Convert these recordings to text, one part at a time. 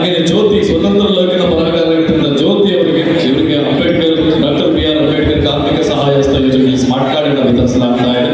ಹಾಗೆ ಜ್ಯೋತಿ ಸ್ವತಂತ್ರ ಲೋಕದ ಬರಹಗಾರರಾಗಿದ್ದ ಜ್ಯೋತಿ ಅವರಿಗೆ ಅಂಬೇಡ್ಕರ್ ಡಾಕ್ಟರ್ BR ಅಂಬೇಡ್ಕರ್ ಕಾರ್ಮಿಕ ಸಹಾಯ ಹಸ್ತ ಯೋಜನೆ ಸ್ಮಾರ್ಟ್ ಕಾರ್ಡ್ ಅನ್ನು ವಿತರಿಸಲಾಗ್ತಾ ಇದೆ.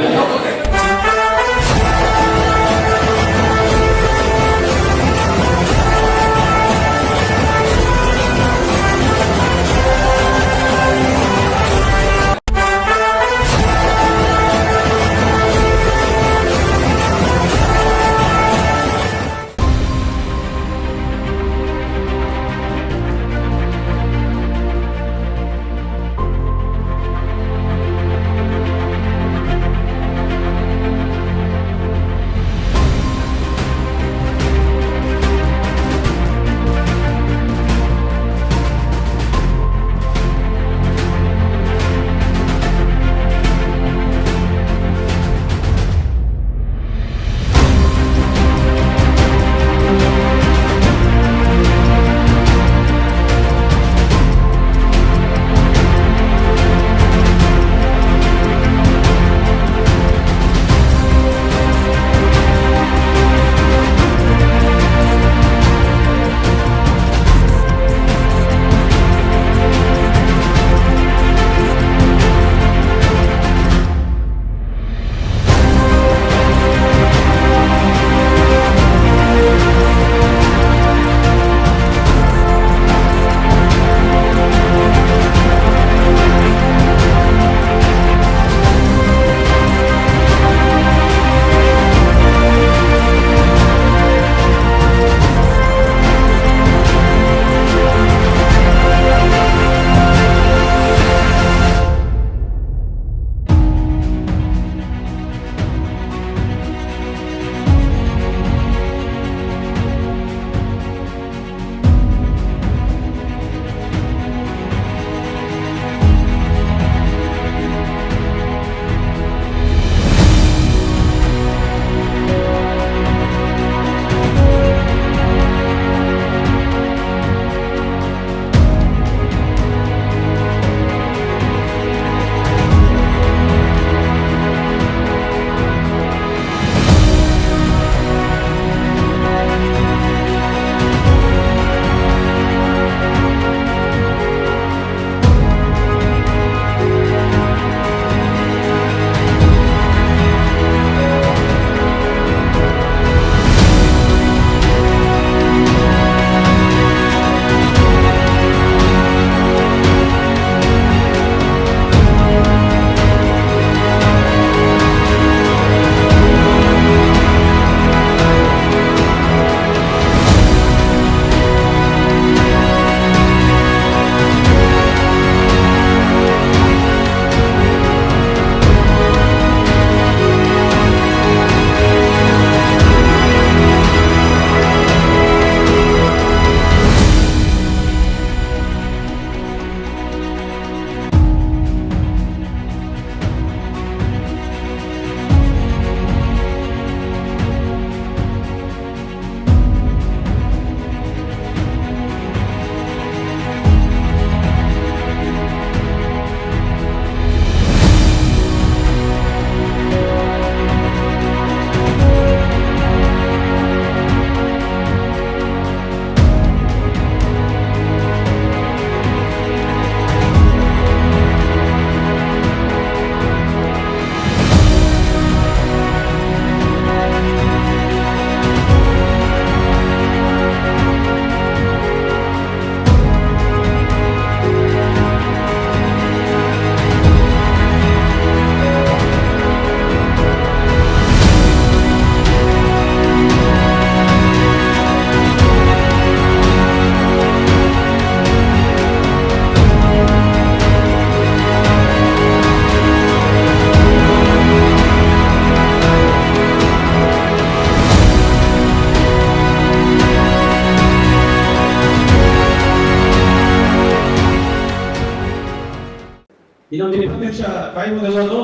ಇನ್ನೊಂದು 20 ನಿಮಿಷ ಕಾಯುವುದೆಲ್ಲದು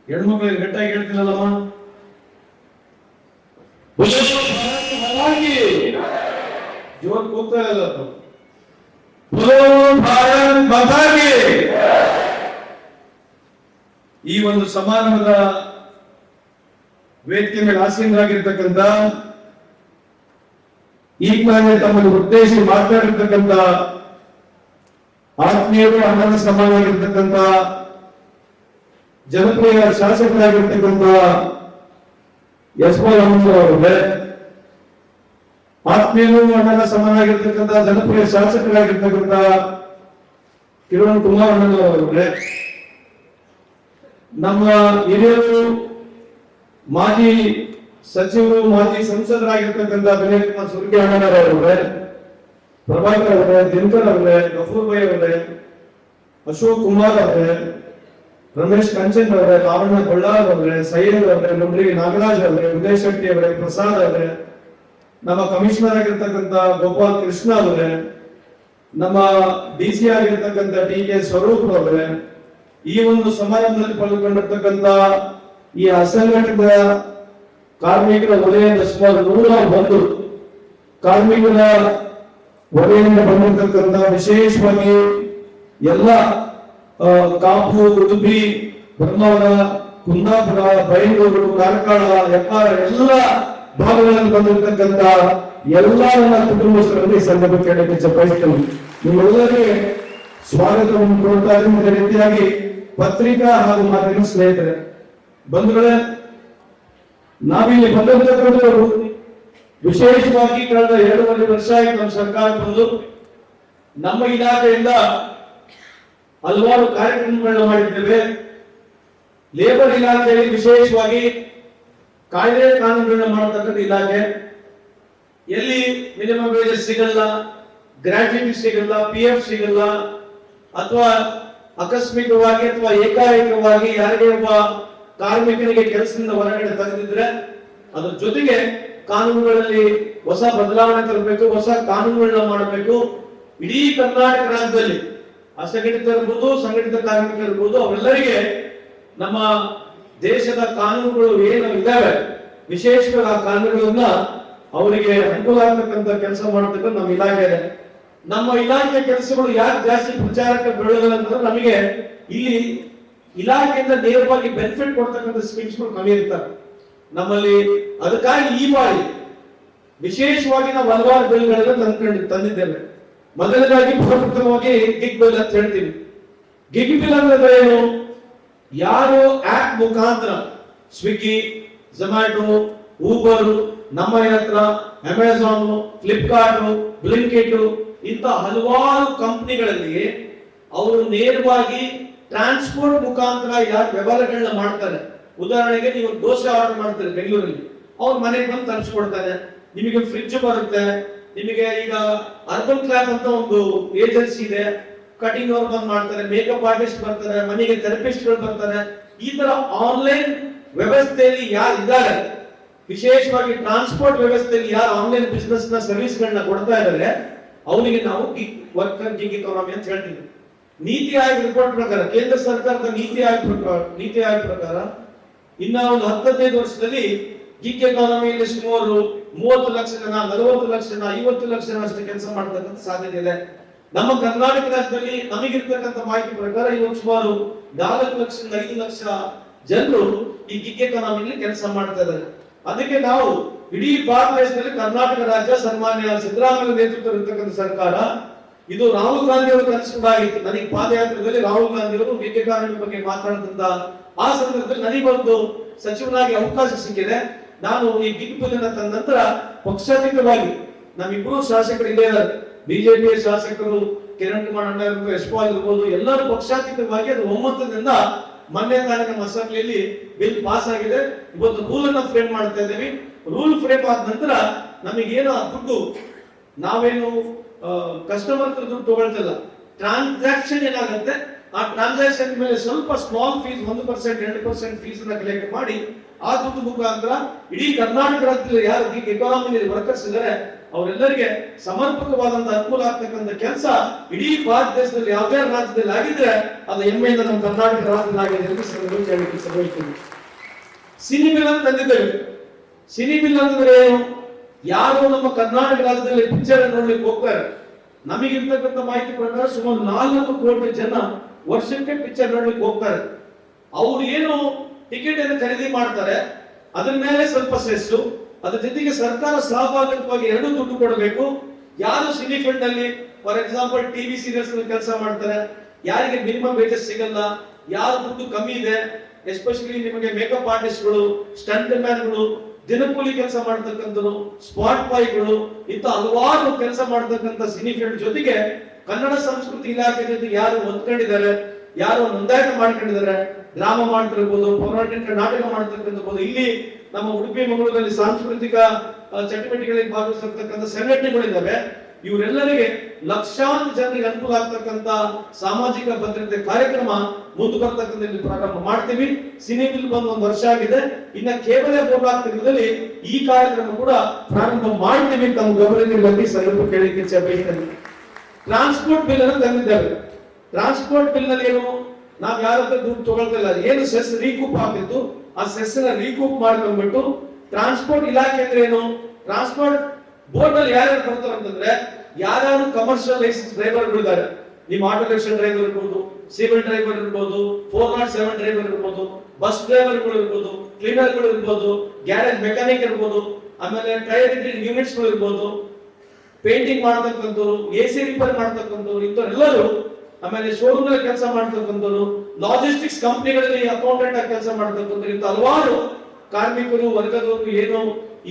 ಹೆಣ್ಮಕ್ಳಿಗೆ ಗಟ್ಟಾಗಿ ಹೇಳ್ತೀನಲ್ಲಮ್ಮ. ಜೋರ್ ಕೂಗ್ತಾ ಇಲ್ಲ. ಈ ಒಂದು ಸಮಾರಂಭದ ವೇದಿಕೆ ಮೇಲೆ ಆಸೀನರಾಗಿರ್ತಕ್ಕಂಥ ಈಗ ನಾನೇ ತಮ್ಮನ್ನು ಉದ್ದೇಶಿಸಿ ಮಾತನಾಡಿರ್ತಕ್ಕಂಥ ಆತ್ಮೀಯರು ಅಣ್ಣನ ಸಮಾನವಾಗಿರ್ತಕ್ಕಂಥ ಜನಪ್ರಿಯ ಶಾಸಕರಾಗಿರ್ತಕ್ಕಂಥ ಯಶಪಾಲ್ ಅವರೇ, ಆತ್ಮೀಯರು ಅಣ್ಣನ ಸಮಾನವಾಗಿರ್ತಕ್ಕಂಥ ಜನಪ್ರಿಯ ಶಾಸಕರಾಗಿರ್ತಕ್ಕಂಥ ಕಿರಣ್ ಕುಮಾರ್ ಅಣ್ಣನವರೇ, ನಮ್ಮ ಹಿರಿಯರು ಮಾಜಿ ಸಚಿವರು ಮಾಜಿ ಸಂಸದರಾಗಿರ್ತಕ್ಕಂಥ ವಿನಯ್ ಕುಮಾರ್ ಸುರ್ಗಿ ಅಣ್ಣನವರೇ, ಪ್ರಭಾಕರ್ ಅವರೇ, ದಿನಕರ್ ಅವರೇ, ಗಫೂರ್ ಭಾಯ್ ಅವರೇ, ಅಶೋಕ್ ಕುಮಾರ್ ಅವರೇ, ರಮೇಶ್ ಕಂಚನ್ ಅವರೇ, ಲಾವಣ್ಯ ಬಳ್ಳಾರ್ ಅವರೇ, ಸೈಯದ್ ಅವರೇ, ಮುಂಡ್ರಿ ನಾಗರಾಜ್ ಅವರೇ, ಉದಯ್ ಶೆಟ್ಟಿ ಅವರೇ, ಪ್ರಸಾದ್ ಅವರೇ, ನಮ್ಮ ಕಮಿಷನರ್ ಆಗಿರ್ತಕ್ಕಂಥ ಗೋಪಾಲ್ ಕೃಷ್ಣ ಅವರೇ, ನಮ್ಮ ಡಿಸಿ ಆಗಿರ್ತಕ್ಕಂಥ ಟಿ.ಕೆ. ಸ್ವರೂಪ್ ಅವರೇ, ಈ ಒಂದು ಸಮಾರಂಭದಲ್ಲಿ ಪಾಲ್ಗೊಂಡಿರ್ತಕ್ಕಂಥ ಈ ಅಸಂಘಟಿತ ಕಾರ್ಮಿಕರ ವಲಯದ ಸುಮಾರು 101 ಕಾರ್ಮಿಕರ ವಲಯದಿಂದ ಬಂದಿರತಕ್ಕಂಥ ವಿಶೇಷವಾಗಿ ಎಲ್ಲ ಕಾಪು, ಉಡುಪಿ, ಬ್ರಹ್ಮಾವರ, ಕುಂದಾಪುರ, ಬೈಂದೂರು, ಕಾರ್ಕಳ, ಹೆಬ್ಬಾಳ ಎಲ್ಲ ಭಾಗಗಳಲ್ಲಿ ಬಂದಿರತಕ್ಕಂಥ ಎಲ್ಲ ನನ್ನ ಕುಟುಂಬಸ್ಥರಲ್ಲಿ ಸಂದರ್ಭಕ್ಕೆ ಹೇಳಕ್ಕೆ ಚಪ್ಪಾಯಿಸ್ತೇನೆ. ನಿಮ್ಮೆಲ್ಲರಿಗೆ ಸ್ವಾಗತವನ್ನು ಕೊಡ್ತಾ ಇದ್ದೀನಿ. ಅದೇ ರೀತಿಯಾಗಿ ಪತ್ರಿಕಾ ಹಾಗೂ ಮಾಧ್ಯಮ ಸ್ನೇಹಿತರೆ, ಬಂಧುಗಳೇ, ನಾವಿಲ್ಲಿ ಬಂದಿರತಕ್ಕಂಥವರು ವಿಶೇಷವಾಗಿ ಕಳೆದ 2.5 ವರ್ಷ ಆಯ್ತು ನಮ್ಮ ಸರ್ಕಾರ ಬಂದು ನಮ್ಮ ಇಲಾಖೆಯಿಂದ ಹಲವಾರು ಕಾರ್ಯಕ್ರಮಗಳನ್ನ ಮಾಡಿದ್ದೇವೆ. ಲೇಬರ್ ಇಲಾಖೆಯಲ್ಲಿ ವಿಶೇಷವಾಗಿ ಕಾಯ್ದೆ ಕಾನೂನುಗಳನ್ನ ಮಾಡತಕ್ಕಂಥ ಇಲಾಖೆ, ಎಲ್ಲಿ ಮಿನಿಮಮ್ ವೇಜಸ್ ಸಿಗಲ್ಲ, ಗ್ರಾಚ್ಯುಟಿ ಸಿಗಲ್ಲ, PF ಸಿಗಲ್ಲ, ಅಥವಾ ಆಕಸ್ಮಿಕವಾಗಿ ಅಥವಾ ಏಕಾಏಕವಾಗಿ ಯಾರಿಗೆ ಒಬ್ಬ ಕಾರ್ಮಿಕನಿಗೆ ಕೆಲಸದಿಂದ ಹೊರಗಡೆ ತೆಗೆದಿದ್ರೆ ಅದ್ರ ಜೊತೆಗೆ ಕಾನೂನುಗಳಲ್ಲಿ ಹೊಸ ಬದಲಾವಣೆ ತರಬೇಕು, ಹೊಸ ಕಾನೂನುಗಳನ್ನ ಮಾಡಬೇಕು. ಇಡೀ ಕರ್ನಾಟಕ ರಾಜ್ಯದಲ್ಲಿ ಅಸಂಘಟಿತ ಇರ್ಬೋದು, ಸಂಘಟಿತ ಕಾರ್ಮಿಕರು ಇರ್ಬೋದು, ಅವೆಲ್ಲರಿಗೆ ನಮ್ಮ ದೇಶದ ಕಾನೂನುಗಳು ಏನು ಇದ್ದಾವೆ ವಿಶೇಷವಾಗಿ ಆ ಕಾನೂನುಗಳನ್ನ ಅವರಿಗೆ ಅನುಕೂಲ ಆಗ್ತಕ್ಕಂಥ ಕೆಲಸ ಮಾಡತಕ್ಕಂಥ ನಮ್ಮ ಇಲಾಖೆ ಇದೆ. ನಮ್ಮ ಇಲಾಖೆ ಕೆಲಸಗಳು ಯಾಕೆ ಜಾಸ್ತಿ ಪ್ರಚಾರಕ್ಕೆ ಬೀಳೋದಿಲ್ಲ ಅಂತಂದ್ರೆ ನಮಗೆ ಇಲ್ಲಿ ಇಲಾಖೆಯಿಂದ ನೇರವಾಗಿ ಬೆನಿಫಿಟ್ ಕೊಡ್ತಕ್ಕಂಥ ಸ್ಕೀಮ್ಸ್ಗಳು ಕಮ್ಮಿ ಇರ್ತವೆ ನಮ್ಮಲ್ಲಿ. ಅದಕ್ಕಾಗಿ ಈ ಬಾರಿ ವಿಶೇಷವಾಗಿ ನಾವು ಹಲವಾರು ಬಿಲ್ಗಳನ್ನ ತಂದಿದ್ದೇವೆ. ಮೊದಲನೇದಾಗಿ ಪ್ರಪ್ರಥಮವಾಗಿ ಗಿಗ್ ಬಿಲ್ ಅಂತ ಹೇಳ್ತೀವಿ. ಗಿಗ್ ಬಿಲ್ ಅಂದ್ರೆ ಏನು? ಯಾರು ಆಪ್ ಮುಖಾಂತರ ಸ್ವಿಗ್ಗಿ, ಝೊಮ್ಯಾಟೊ, ಊಬರ್, ನಮ್ಮ ಹತ್ರ ಅಮೆಜಾನ್, ಫ್ಲಿಪ್ಕಾರ್ಟ್, ಬ್ಲಿಂಕಿಟ್ ಇಂತ ಹಲವಾರು ಕಂಪನಿಗಳಲ್ಲಿ ಅವರು ನೇರವಾಗಿ ಟ್ರಾನ್ಸ್ಪೋರ್ಟ್ ಮುಖಾಂತರ ಯಾರು ವ್ಯವಹಾರಗಳನ್ನ ಮಾಡ್ತಾರೆ. ಉದಾಹರಣೆಗೆ ನೀವು ದೋಸೆ ಆರ್ಡರ್ ಮಾಡ್ತಾರೆ ಬೆಂಗಳೂರಲ್ಲಿ, ಅವ್ರ ಮನೆಗೆ ಬಂದು ತರಿಸ್ಕೊಡ್ತಾರೆ. ನಿಮಗೆ ಫ್ರಿಡ್ಜ್ ಬರುತ್ತೆ. ನಿಮಗೆ ಈಗ ಅರ್ಬನ್ ಕ್ಲಾಪ್ ಅಂತ ಒಂದು ಏಜೆನ್ಸಿ ಇದೆ, ಕಟಿಂಗ್ ಅವ್ರು ಬಂದು ಮಾಡ್ತಾರೆ, ಮೇಕಪ್ ಆರ್ಟಿಸ್ಟ್ ಬರ್ತಾರೆ, ಮನೆಗೆ ಥೆರಪಿಸ್ಟ್ಗಳು ಬರ್ತಾರೆ. ಈ ತರ ಆನ್ಲೈನ್ ವ್ಯವಸ್ಥೆಯಲ್ಲಿ ಯಾರು ಇದ್ದಾರೆ, ವಿಶೇಷವಾಗಿ ಟ್ರಾನ್ಸ್ಪೋರ್ಟ್ ವ್ಯವಸ್ಥೆಯಲ್ಲಿ ಯಾರು ಆನ್ಲೈನ್ ಬಿಸ್ನೆಸ್ ನ ಸರ್ವಿಸ್ ಗಳನ್ನ ಕೊಡ್ತಾ ಇದ್ದಾರೆ, ಅವರಿಗೆ ನಾವು ವರ್ಕರ್ ಗಿಗ್ ಎಕಾನಮಿ ಅಂತ ಹೇಳ್ತೀವಿ. ನೀತಿ ಆಯೋಗ ರಿಪೋರ್ಟ್ ಪ್ರಕಾರ, ಕೇಂದ್ರ ಸರ್ಕಾರದ ನೀತಿ ಆಯೋಗ ಪ್ರಕಾರ ಇನ್ನ ಒಂದು 10-15 ವರ್ಷದಲ್ಲಿ ಗಿಗ್ ಎಕಾನಮಿಯಲ್ಲಿ ಸುಮಾರು 30 ಲಕ್ಷ ಜನ, 40 ಲಕ್ಷ ಜನ, 50 ಲಕ್ಷ ಜನ ಅಷ್ಟು ಕೆಲಸ ಮಾಡತಕ್ಕಂಥ ಸಾಧ್ಯತೆ ಇದೆ. ನಮ್ಮ ಕರ್ನಾಟಕ ರಾಜ್ಯದಲ್ಲಿ ನಮಗಿರ್ತಕ್ಕಂಥ ಮಾಹಿತಿ ಪ್ರಕಾರ ಇವತ್ತು ಸುಮಾರು 4 ಲಕ್ಷದಿಂದ 5 ಲಕ್ಷ ಜನರು ಈ ಗಿಗ್ ಎಕಾನಮಿಯಲ್ಲಿ ಕೆಲಸ ಮಾಡ್ತಾ ಇದ್ದಾರೆ. ಅದಕ್ಕೆ ನಾವು ಇಡೀ ಭಾರತ ದೇಶದಲ್ಲಿ ಕರ್ನಾಟಕ ರಾಜ್ಯ ಸನ್ಮಾನ್ಯ ಸಿದ್ದರಾಮಯ್ಯ ನೇತೃತ್ವದಲ್ಲಿ ಇರ್ತಕ್ಕಂಥ ಸರ್ಕಾರ, ಇದು ರಾಹುಲ್ ಗಾಂಧಿ ಅವರ ಕನಸು ಕೂಡ ಆಗಿತ್ತು. ನನಗೆ ಪಾದಯಾತ್ರೆಯಲ್ಲಿ ರಾಹುಲ್ ಗಾಂಧಿ ಅವರು ಗಿಗ್ ಎಕಾನಮಿ ಬಗ್ಗೆ ಮಾತನಾಡಿದಂತ ಆ ಸಂದರ್ಭದಲ್ಲಿ ನನಗೊಂದು ಸಚಿವನಾಗಿ ಅವಕಾಶ ಸಿಕ್ಕಿದೆ. ನಾನು ಈ ಗಿಗ್ ಬಿಲ್ ತಂದ ನಂತರ ಪಕ್ಷಾತೀತವಾಗಿ ನಮ್ಮಿಬ್ಬರು ಶಾಸಕರು ಇಲ್ಲೇ ಇದ್ದಾರೆ, ಬಿಜೆಪಿಯ ಶಾಸಕರು ಕಿರಣ್ ಕುಮಾರ್ ಅಣ್ಣ ಇರ್ಬೋದು, ಯಶಪಾಲ್ ಇರ್ಬೋದು, ಎಲ್ಲರೂ ಪಕ್ಷಾತೀತವಾಗಿ ಅದು ಒಮ್ಮತದಿಂದ ಮೊನ್ನೆ ತಾನೇ ನಮ್ಮ ಅಸೆಂಬ್ಲಿಯಲ್ಲಿ ಬಿಲ್ ಪಾಸ್ ಆಗಿದೆ. ಇವತ್ತು ರೂಲ್ ಅನ್ನ ಫ್ರೇಮ್ ಮಾಡ್ತಾ ಇದ್ದೀವಿ. ರೂಲ್ ಫ್ರೇಮ್ ಆದ ನಂತರ ನಮಗೇನು ದುಡ್ಡು, ನಾವೇನು ಕಸ್ಟಮರ್ ದುಡ್ಡು ತಗೊಳ್ತಿಲ್ಲ, ಟ್ರಾನ್ಸಾಕ್ಷನ್ ಏನಾಗುತ್ತೆ ಆ ಟ್ರಾನ್ಸಾಕ್ಷನ್ ಮೇಲೆ ಸ್ವಲ್ಪ ಸ್ಮಾಲ್ ಫೀಸ್ 1%, 2% ಫೀಸ್ ಅನ್ನ ಕಲೆಕ್ಟ್ ಮಾಡಿ ಆ ದುಡ್ಡು ಮುಖಾಂತರ ಇಡೀ ಕರ್ನಾಟಕ ರಾಜ್ಯದಲ್ಲಿ ಯಾರು ಗಿಗ್ ಎಕಾನಮಿಯಲ್ಲಿ ವರ್ಕರ್ಸ್ ಇದ್ದಾರೆ ಅವರೆಲ್ಲರಿಗೆ ಸಮರ್ಪಕವಾದಂತಹ ಅನುಕೂಲ ಆಗ್ತಕ್ಕಂಥ ಕೆಲಸ ಇಡೀ ಭಾರತ ದೇಶದಲ್ಲಿ ಯಾವುದೇ ರಾಜ್ಯದಲ್ಲಿ ಆಗಿದ್ರೆ ಅದು ಹೆಮ್ಮೆಯಿಂದ ನಮ್ಮ ಕರ್ನಾಟಕ ರಾಜ್ಯದಲ್ಲಿ ಆಗಿದೆ ಅಂತ ಹೇಳಲಿಕ್ಕೆ. ಸಿನಿ ಬಿಲ್ ಅಂತ ತಂದಿದ್ದೇವೆ. ಸಿನಿ ಬಿಲ್ ಅಂತಂದ್ರೆ ಏನು? ಯಾರು ನಮ್ಮ ಕರ್ನಾಟಕ ರಾಜ್ಯದಲ್ಲಿ ಪಿಕ್ಚರ್ ನೋಡ್ಲಿಕ್ಕೆ ಹೋಗ್ತಾರೆ, ನಮಗಿರ್ತಕ್ಕಂಥ ಮಾಹಿತಿ ಪ್ರಕಾರ ಸುಮಾರು 4 ಕೋಟಿ ಜನ ವರ್ಷಕ್ಕೆ ಪಿಕ್ಚರ್ ನೋಡ್ಲಿಕ್ಕೆ ಹೋಗ್ತಾರೆ. ಅವ್ರು ಏನು ಟಿಕೆಟ್ ಅನ್ನು ಖರೀದಿ ಮಾಡ್ತಾರೆ, ಅದ್ರ ಮೇಲೆ ಸ್ವಲ್ಪ ಸೆಸ್ಸು, ಅದ್ರ ಜೊತೆಗೆ ಸರ್ಕಾರ ಸಹಭಾಗಿತ್ವವಾಗಿ ಎರಡೂ ದುಡ್ಡು ಕೊಡಬೇಕು. ಯಾರು ಸಿನಿ ಫೀಲ್ಡ್ ಅಲ್ಲಿ ಫಾರ್ ಎಕ್ಸಾಂಪಲ್ ಟಿವಿ ಸೀರಿಯಲ್ಸ್ ಕೆಲಸ ಮಾಡ್ತಾರೆ, ಯಾರಿಗೆ ಮಿನಿಮಮ್ ವೇಜಸ್ ಸಿಗಲ್ಲ, ಯಾರ ದುಡ್ಡು ಕಮ್ಮಿ ಇದೆ, ಎಸ್ಪೆಷಲಿ ನಿಮಗೆ ಮೇಕಪ್ ಆರ್ಟಿಸ್ಟ್ಗಳು, ಸ್ಟಂಟ್ ಮ್ಯಾನ್ಗಳು, ದಿನಕೂಲಿ ಕೆಲಸ ಮಾಡ್ತಕ್ಕಂಥವ್ರು, ಸ್ಪಾಟ್ ಬಾಯ್ಗಳು, ಇಂಥ ಹಲವಾರು ಕೆಲಸ ಮಾಡ್ತಕ್ಕಂಥ ಸಿನಿ ಫೀಲ್ಡ್ ಜೊತೆಗೆ ಕನ್ನಡ ಸಂಸ್ಕೃತಿ ಇಲಾಖೆ ಜೊತೆಗೆ ಯಾರು ಹೊಂದ್ಕೊಂಡಿದ್ದಾರೆ, ಯಾರು ನೋಂದಾಯಣಿ ಮಾಡ್ಕೊಂಡಿದ್ದಾರೆ, ಡ್ರಾಮಾ ಮಾಡ್ತಿರ್ಬೋದು, ಪೌರಾಣಿಕ ನಾಟಕ ಮಾಡ್ತಿರ್ಬೋದು, ಇಲ್ಲಿ ನಮ್ಮ ಉಡುಪಿ ಮಂಗಳೂರಲ್ಲಿ ಸಾಂಸ್ಕೃತಿಕ ಚಟುವಟಿಕೆಗಳಿಗೆ ಭಾಗವಹಿಸತಕ್ಕಂಥ ಸಂಘಟನೆಗಳಿದ್ದಾವೆ. ಇವರೆಲ್ಲರಿಗೆ ಲಕ್ಷಾಂತರ ಜನರಿಗೆ ಅನುಕೂಲ ಆಗ್ತಕ್ಕಂಥ ಸಾಮಾಜಿಕ ಭದ್ರತೆ ಕಾರ್ಯಕ್ರಮ ಮುಂದೆ ಬರ್ತಕ್ಕಂಥ ಪ್ರಾರಂಭ ಮಾಡ್ತೀವಿ. ಸಿನಿ ಬಿಲ್ ಬಂದು 1 ವರ್ಷ ಆಗಿದೆ, ಇನ್ನ ಕೇವಲ 3-4 ತಿಂಗಳಲ್ಲಿ ಈ ಕಾರ್ಯಕ್ರಮ ಕೂಡ ಪ್ರಾರಂಭ ಮಾಡ್ತೀವಿ. ತಮ್ಮ ಗಮನಕ್ಕೆ ಬಂದು ಸ್ವಲ್ಪ ಕೇಳಿಕೆ ಬಯಸ್ತೇನೆ. ಟ್ರಾನ್ಸ್ಪೋರ್ಟ್ ಬಿಲ್ ಅನ್ನು ತಂದಿದ್ದಾರೆ. ಟ್ರಾನ್ಸ್ಪೋರ್ಟ್ ಬಿಲ್ ನಲ್ಲಿ ಏನು, ನಾವ್ ಯಾರ ಹತ್ರ ದುಡ್ಡು ತಗೊಳ್ತಿಲ್ಲ, ಏನು ಸೆಸ್ ರೀಕೂಪ್ ಆಗ್ತಿತ್ತು ಆ ಸೆಸ್ ನ ರೀಕೂಪ್ ಮಾಡ್ಕೊಂಡ್ಬಿಟ್ಟು ಟ್ರಾನ್ಸ್ಪೋರ್ಟ್ ಇಲಾಖೆ ಅಂದ್ರೆ ಏನು, ಟ್ರಾನ್ಸ್ಪೋರ್ಟ್ ಬೋರ್ಡ್ ಅಲ್ಲಿ ಯಾರ್ಯಾರು ಬರ್ತಾರೆ ಅಂತಂದ್ರೆ ಯಾರ್ಯಾರು ಕಮರ್ಷಿಯಲ್ ಲೈಸೆನ್ಸ್ ಡ್ರೈವರ್ಗಳು ಇದ್ದಾರೆ, ನಿಮ್ಮ ಆಟೋ ರಿಕ್ಷಾ ಡ್ರೈವರ್ ಇರ್ಬೋದು, ಸಿವಿಲ್ ಡ್ರೈವರ್ ಇರ್ಬೋದು, 407 ಡ್ರೈವರ್ ಇರ್ಬೋದು, ಬಸ್ ಡ್ರೈವರ್ಗಳು ಇರ್ಬೋದು, ಕ್ಲೀನರ್ಗಳು ಇರ್ಬೋದು, ಗ್ಯಾರೇಜ್ ಮೆಕ್ಯಾನಿಕ್ ಇರ್ಬೋದು, ಆಮೇಲೆ ಟೈರ್ ಯೂನಿಟ್ಸ್ ಗಳು ಇರ್ಬೋದು, ಪೇಂಟಿಂಗ್ ಮಾಡತಕ್ಕಂಥವ್ರು, ಎಸಿ ರಿಪೇರ್ ಮಾಡತಕ್ಕಂಥವ್ರು, ಇಂಥವ್ರೆಲ್ಲರೂ, ಆಮೇಲೆ ಶೋರೂಮ್ ನಲ್ಲಿ ಕೆಲಸ ಮಾಡತಕ್ಕಂಥವ್ರು, ಲಾಜಿಸ್ಟಿಕ್ಸ್ ಕಂಪನಿಗಳಲ್ಲಿ ಅಕೌಂಟೆಂಟ್ ಆಗಿ ಕೆಲಸ ಮಾಡತಕ್ಕಂಥವ್ರು, ಇಂಥ ಹಲವಾರು ಕಾರ್ಮಿಕರು ವರ್ಗದವರು ಏನು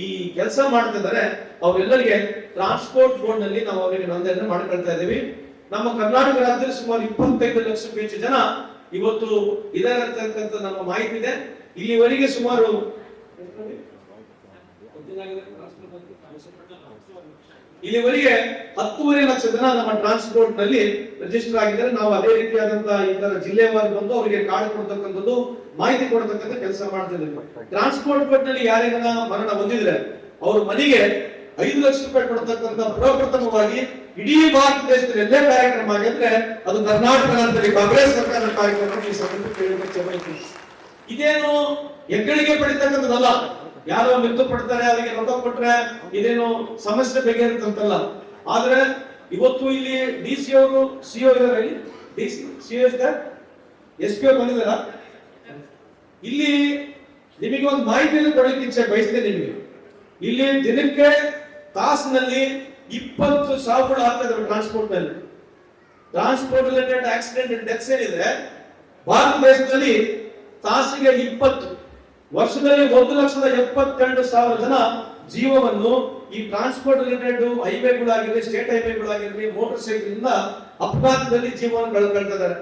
ಈ ಕೆಲಸ ಮಾಡ್ತಿದ್ದಾರೆ ಅವರೆಲ್ಲರಿಗೆ ಟ್ರಾನ್ಸ್ಪೋರ್ಟ್ ಬೋರ್ಡ್ ನಲ್ಲಿ ನಾವು ಅವರಿಗೆ ನೋಂದಣಿ ಮಾಡ್ಕೊಳ್ತಾ ಇದ್ದೀವಿ. ನಮ್ಮ ಕರ್ನಾಟಕ ರಾಜ್ಯದಲ್ಲಿ ಸುಮಾರು 25 ಲಕ್ಷಕ್ಕೂ ಹೆಚ್ಚು ಜನ ಇವತ್ತು ಇದ್ದಾರೆ ಅಂತಕ್ಕಂಥ ನಮ್ಮ ಮಾಹಿತಿ ಇದೆ. ಇಲ್ಲಿವರೆಗೆ ಸುಮಾರು ಇಲ್ಲಿವರೆಗೆ 10.5 ಲಕ್ಷ ಜನ ನಮ್ಮ ಟ್ರಾನ್ಸ್ಪೋರ್ಟ್ ನಲ್ಲಿ ರಿಜಿಸ್ಟರ್ ಆಗಿದ್ದಾರೆ. ನಾವು ಅದೇ ರೀತಿಯಾದಂತಹ ಈ ತರ ಜಿಲ್ಲೆವಾರು ಬಂದು ಅವರಿಗೆ ಕಾರ್ಡ್ ಕೊಡ್ತಕ್ಕಂಥದ್ದು, ಮಾಹಿತಿ ಕೊಡ್ತಕ್ಕಂಥ ಕೆಲಸ ಮಾಡ್ತಿದ್ದೀವಿ. ಟ್ರಾನ್ಸ್ಪೋರ್ಟ್ ಬೋರ್ಡ್ ನಲ್ಲಿ ಯಾರ್ಯಾರ ಮರಣ ಹೊಂದಿದ್ರೆ ಅವ್ರ ಮನೆಗೆ 5 ಲಕ್ಷ ರೂಪಾಯಿ ಕೊಡ್ತಕ್ಕಂಥ ಪ್ರಪ್ರಥಮವಾಗಿ ಇಡೀ ಭಾರತ ದೇಶದಲ್ಲಿ ಎಲ್ಲೇ ಕಾರ್ಯಕ್ರಮ ಆಗಿದ್ರೆ ಅದು ಕರ್ನಾಟಕ ರಾಜ್ಯದಲ್ಲಿ ಕಾಂಗ್ರೆಸ್ ಸರ್ಕಾರದ ಕಾರ್ಯಕ್ರಮ. ಈ ಸಂದರ್ಭದಲ್ಲಿ ಇದೇನು ಹೆಗ್ಗಳಿಕೆ ಪಡಿತಕ್ಕಂಥದ್ದಲ್ಲ, ಯಾರೋ ಮೃತು ಪಡ್ತಾರೆ ಅವರಿಗೆ ರೊಕ್ಕ ಕೊಟ್ರೆ ಇದೇನು ಸಮಸ್ಯೆ ಬಗೆಹರಿತಂತಲ್ಲ. ಆದ್ರೆ ಇವತ್ತು ಇಲ್ಲಿ ಡಿಸಿ ಅವರು ಸಿಒ ಇದ್ದಾರೆ, ಎಸ್.ಪಿ ಬಂದಿದಾರ. ಇಲ್ಲಿ ನಿಮಗೆ ಒಂದು ಮಾಹಿತಿಯನ್ನು ಕೊಡಲಿಕ್ಕೆ ಇಚ್ಛೆ ಬಯಸ್ತೇನೆ. ನಿಮಗೆ ಇಲ್ಲಿ ದಿನಕ್ಕೆ ತಾಸಿನಲ್ಲಿ 20,000 ಆಗ್ತದೆ ಟ್ರಾನ್ಸ್ಪೋರ್ಟ್ ನಲ್ಲಿ. ಟ್ರಾನ್ಸ್ಪೋರ್ಟ್ ರಿಲೇಟೆಡ್ ಆಕ್ಸಿಡೆಂಟ್ ಡೆತ್ಸ್ ಏನಿದೆ ಭಾರತ ದೇಶದಲ್ಲಿ ತಾಸಿಗೆ 20, ವರ್ಷದಲ್ಲಿ 1,72,000 ಜನ ಜೀವವನ್ನು ಈ ಟ್ರಾನ್ಸ್ಪೋರ್ಟ್ ರಿಲೇಟೆಡ್ ಹೈವೇಗಳಾಗಿರಲಿ, ಸ್ಟೇಟ್ ಹೈವೇಗಳಾಗಿರಲಿ, ಮೋಟಾರ್ ಸೈಕಲ್ ಇಂದ ಅಪಘಾತದಲ್ಲಿ ಜೀವನ ಕಳ್ಕೊಳ್ತಿದ್ದಾರೆ.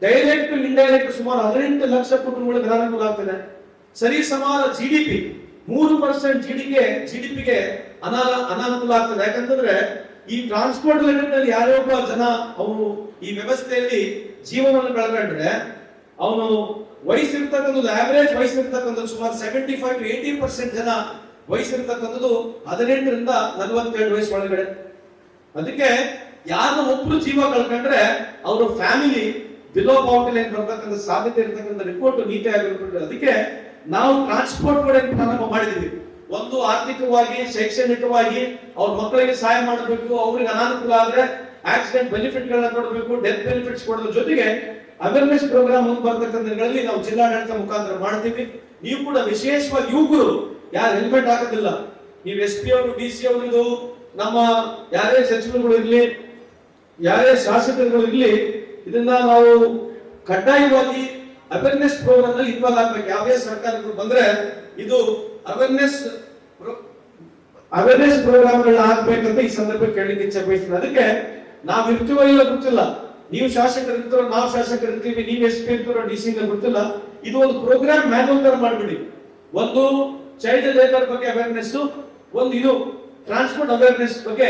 ಡೈರೆಕ್ಟ್ ಇಂಡೈರೆಕ್ಟ್ ಸುಮಾರು 18 ಲಕ್ಷ ಕುಟುಂಬಗಳಿಗೆ ಅನಾನುಕೂಲ ಆಗ್ತದೆ. ಸರಿ ಸಮಾನ ಜಿಡಿಪಿ 3% ಜಿಡಿಪಿಗೆ ಅನಾನುಕೂಲ ಆಗ್ತದೆ. ಯಾಕಂತಂದ್ರೆ ಈ ಟ್ರಾನ್ಸ್ಪೋರ್ಟ್ ರಿಲೇಟೆಡ್ ಯಾರೊಬ್ಬ ಜನ ಅವನು ಈ ವ್ಯವಸ್ಥೆಯಲ್ಲಿ ಜೀವನವನ್ನು ಕಳ್ಕೊಂಡ್ರೆ ಅವನು ವಯಸ್ಸಿರ್ತಕ್ಕಂಥದ್ದು, ಆವರೇಜ್ ವಯಸ್ಸಿರ್ತಕ್ಕಂಥದ್ದು ಸುಮಾರು 75 to 80% ಜನ ವಯಸ್ಸಿರ್ತಕ್ಕಂಥದ್ದು 18 ರಿಂದ 47 ವಯಸ್ಸು ಒಳಗಡೆ. ಅದಕ್ಕೆ ಯಾರನ್ನ ಒಬ್ರು ಜೀವ ಕಳ್ಕೊಂಡ್ರೆ ಅವರ ಫ್ಯಾಮಿಲಿ ಬಿಲೋ ಪವರ್ಟಿ ಲೈನ್ ಬರ್ತಕ್ಕಂಥ ಸಾಧ್ಯತೆ ಇರತಕ್ಕಂಥ ರಿಪೋರ್ಟ್ ನೀತಿ ಆಗಿರ್ಬೇಕು. ಅದಕ್ಕೆ ನಾವು ಟ್ರಾನ್ಸ್ಪೋರ್ಟ್ ಬೋರ್ಡ್ ಪ್ರಾರಂಭ ಮಾಡಿದೀವಿ. ಒಂದು ಆರ್ಥಿಕವಾಗಿ, ಶೈಕ್ಷಣಿಕವಾಗಿ ಅವ್ರ ಮಕ್ಕಳಿಗೆ ಸಹಾಯ ಮಾಡಬೇಕು, ಅವ್ರಿಗೆ ಅನಾನುಕೂಲ ಆದ್ರೆ ಆಕ್ಸಿಡೆಂಟ್ ಬೆನಿಫಿಟ್ ಗಳನ್ನ ಕೊಡಬೇಕು, ಡೆತ್ ಬೆನಿಫಿಟ್ಸ್ ಕೊಡೋದ್ರ ಜೊತೆಗೆ ಅವೇರ್ನೆಸ್ ಪ್ರೋಗ್ರಾಮ್ ಮುಂದೆ ಬರ್ತಕ್ಕಂಥ ದಿನಗಳಲ್ಲಿ ನಾವು ಜಿಲ್ಲಾಡಳಿತ ಮುಖಾಂತರ ಮಾಡ್ತೀವಿ. ನೀವು ಕೂಡ ವಿಶೇಷವಾಗಿ ಯುವಕರು ಯಾರು ಹೆಲ್ಮೆಟ್ ಹಾಕೋದಿಲ್ಲ, ನೀವು ಎಸ್.ಪಿ ಅವರು, ಡಿ.ಸಿ ಅವರು, ನಮ್ಮ ಯಾರೇ ಸಚಿವರುಗಳು ಇರ್ಲಿ, ಯಾರೇ ಶಾಸಕರುಗಳು ಇರ್ಲಿ, ಇದನ್ನ ನಾವು ಕಡ್ಡಾಯವಾಗಿ ಅವೇರ್ನೆಸ್ ಪ್ರೋಗ್ರಾಮ್ ನಲ್ಲಿ ಇನ್ವಾಲ್ವ್ ಆಗ್ಬೇಕು. ಯಾವುದೇ ಸರ್ಕಾರಗಳು ಬಂದ್ರೆ ಇದು ಅವೇರ್ನೆಸ್ ಪ್ರೋಗ್ರಾಮ್ ಗಳನ್ನ ಹಾಕ್ಬೇಕಂತ ಈ ಸಂದರ್ಭ ಕೇಳಲಿಕ್ಕೆ ಇಚ್ಛೆ ಬಯಸ್ತೀನಿ. ಅದಕ್ಕೆ ನಾವು ಇರ್ತೀವೋ ಇಲ್ಲ ಗೊತ್ತಿಲ್ಲ, ನೀವು ಶಾಸಕರು ಇರ್ತೀರೋ, ನಾವು ಶಾಸಕರು ಇರ್ತೀವಿ, ನೀವು ಎಸ್.ಪಿ ಇರ್ತೀರೋ, ಡಿ.ಸಿ ಗೊತ್ತಿಲ್ಲ. ಇದು ಒಂದು ಪ್ರೋಗ್ರಾಮ್ ಮ್ಯಾನ್ಯುವಲ್ ತರ ಮಾಡ್ಬಿಡಿ. ಒಂದು ಚೈಲ್ಡ್ ಲೇಬರ್ ಬಗ್ಗೆ ಅವೇರ್ನೆಸ್, ಒಂದು ಇದು ಟ್ರಾನ್ಸ್ಪೋರ್ಟ್ ಅವೇರ್ನೆಸ್ ಬಗ್ಗೆ,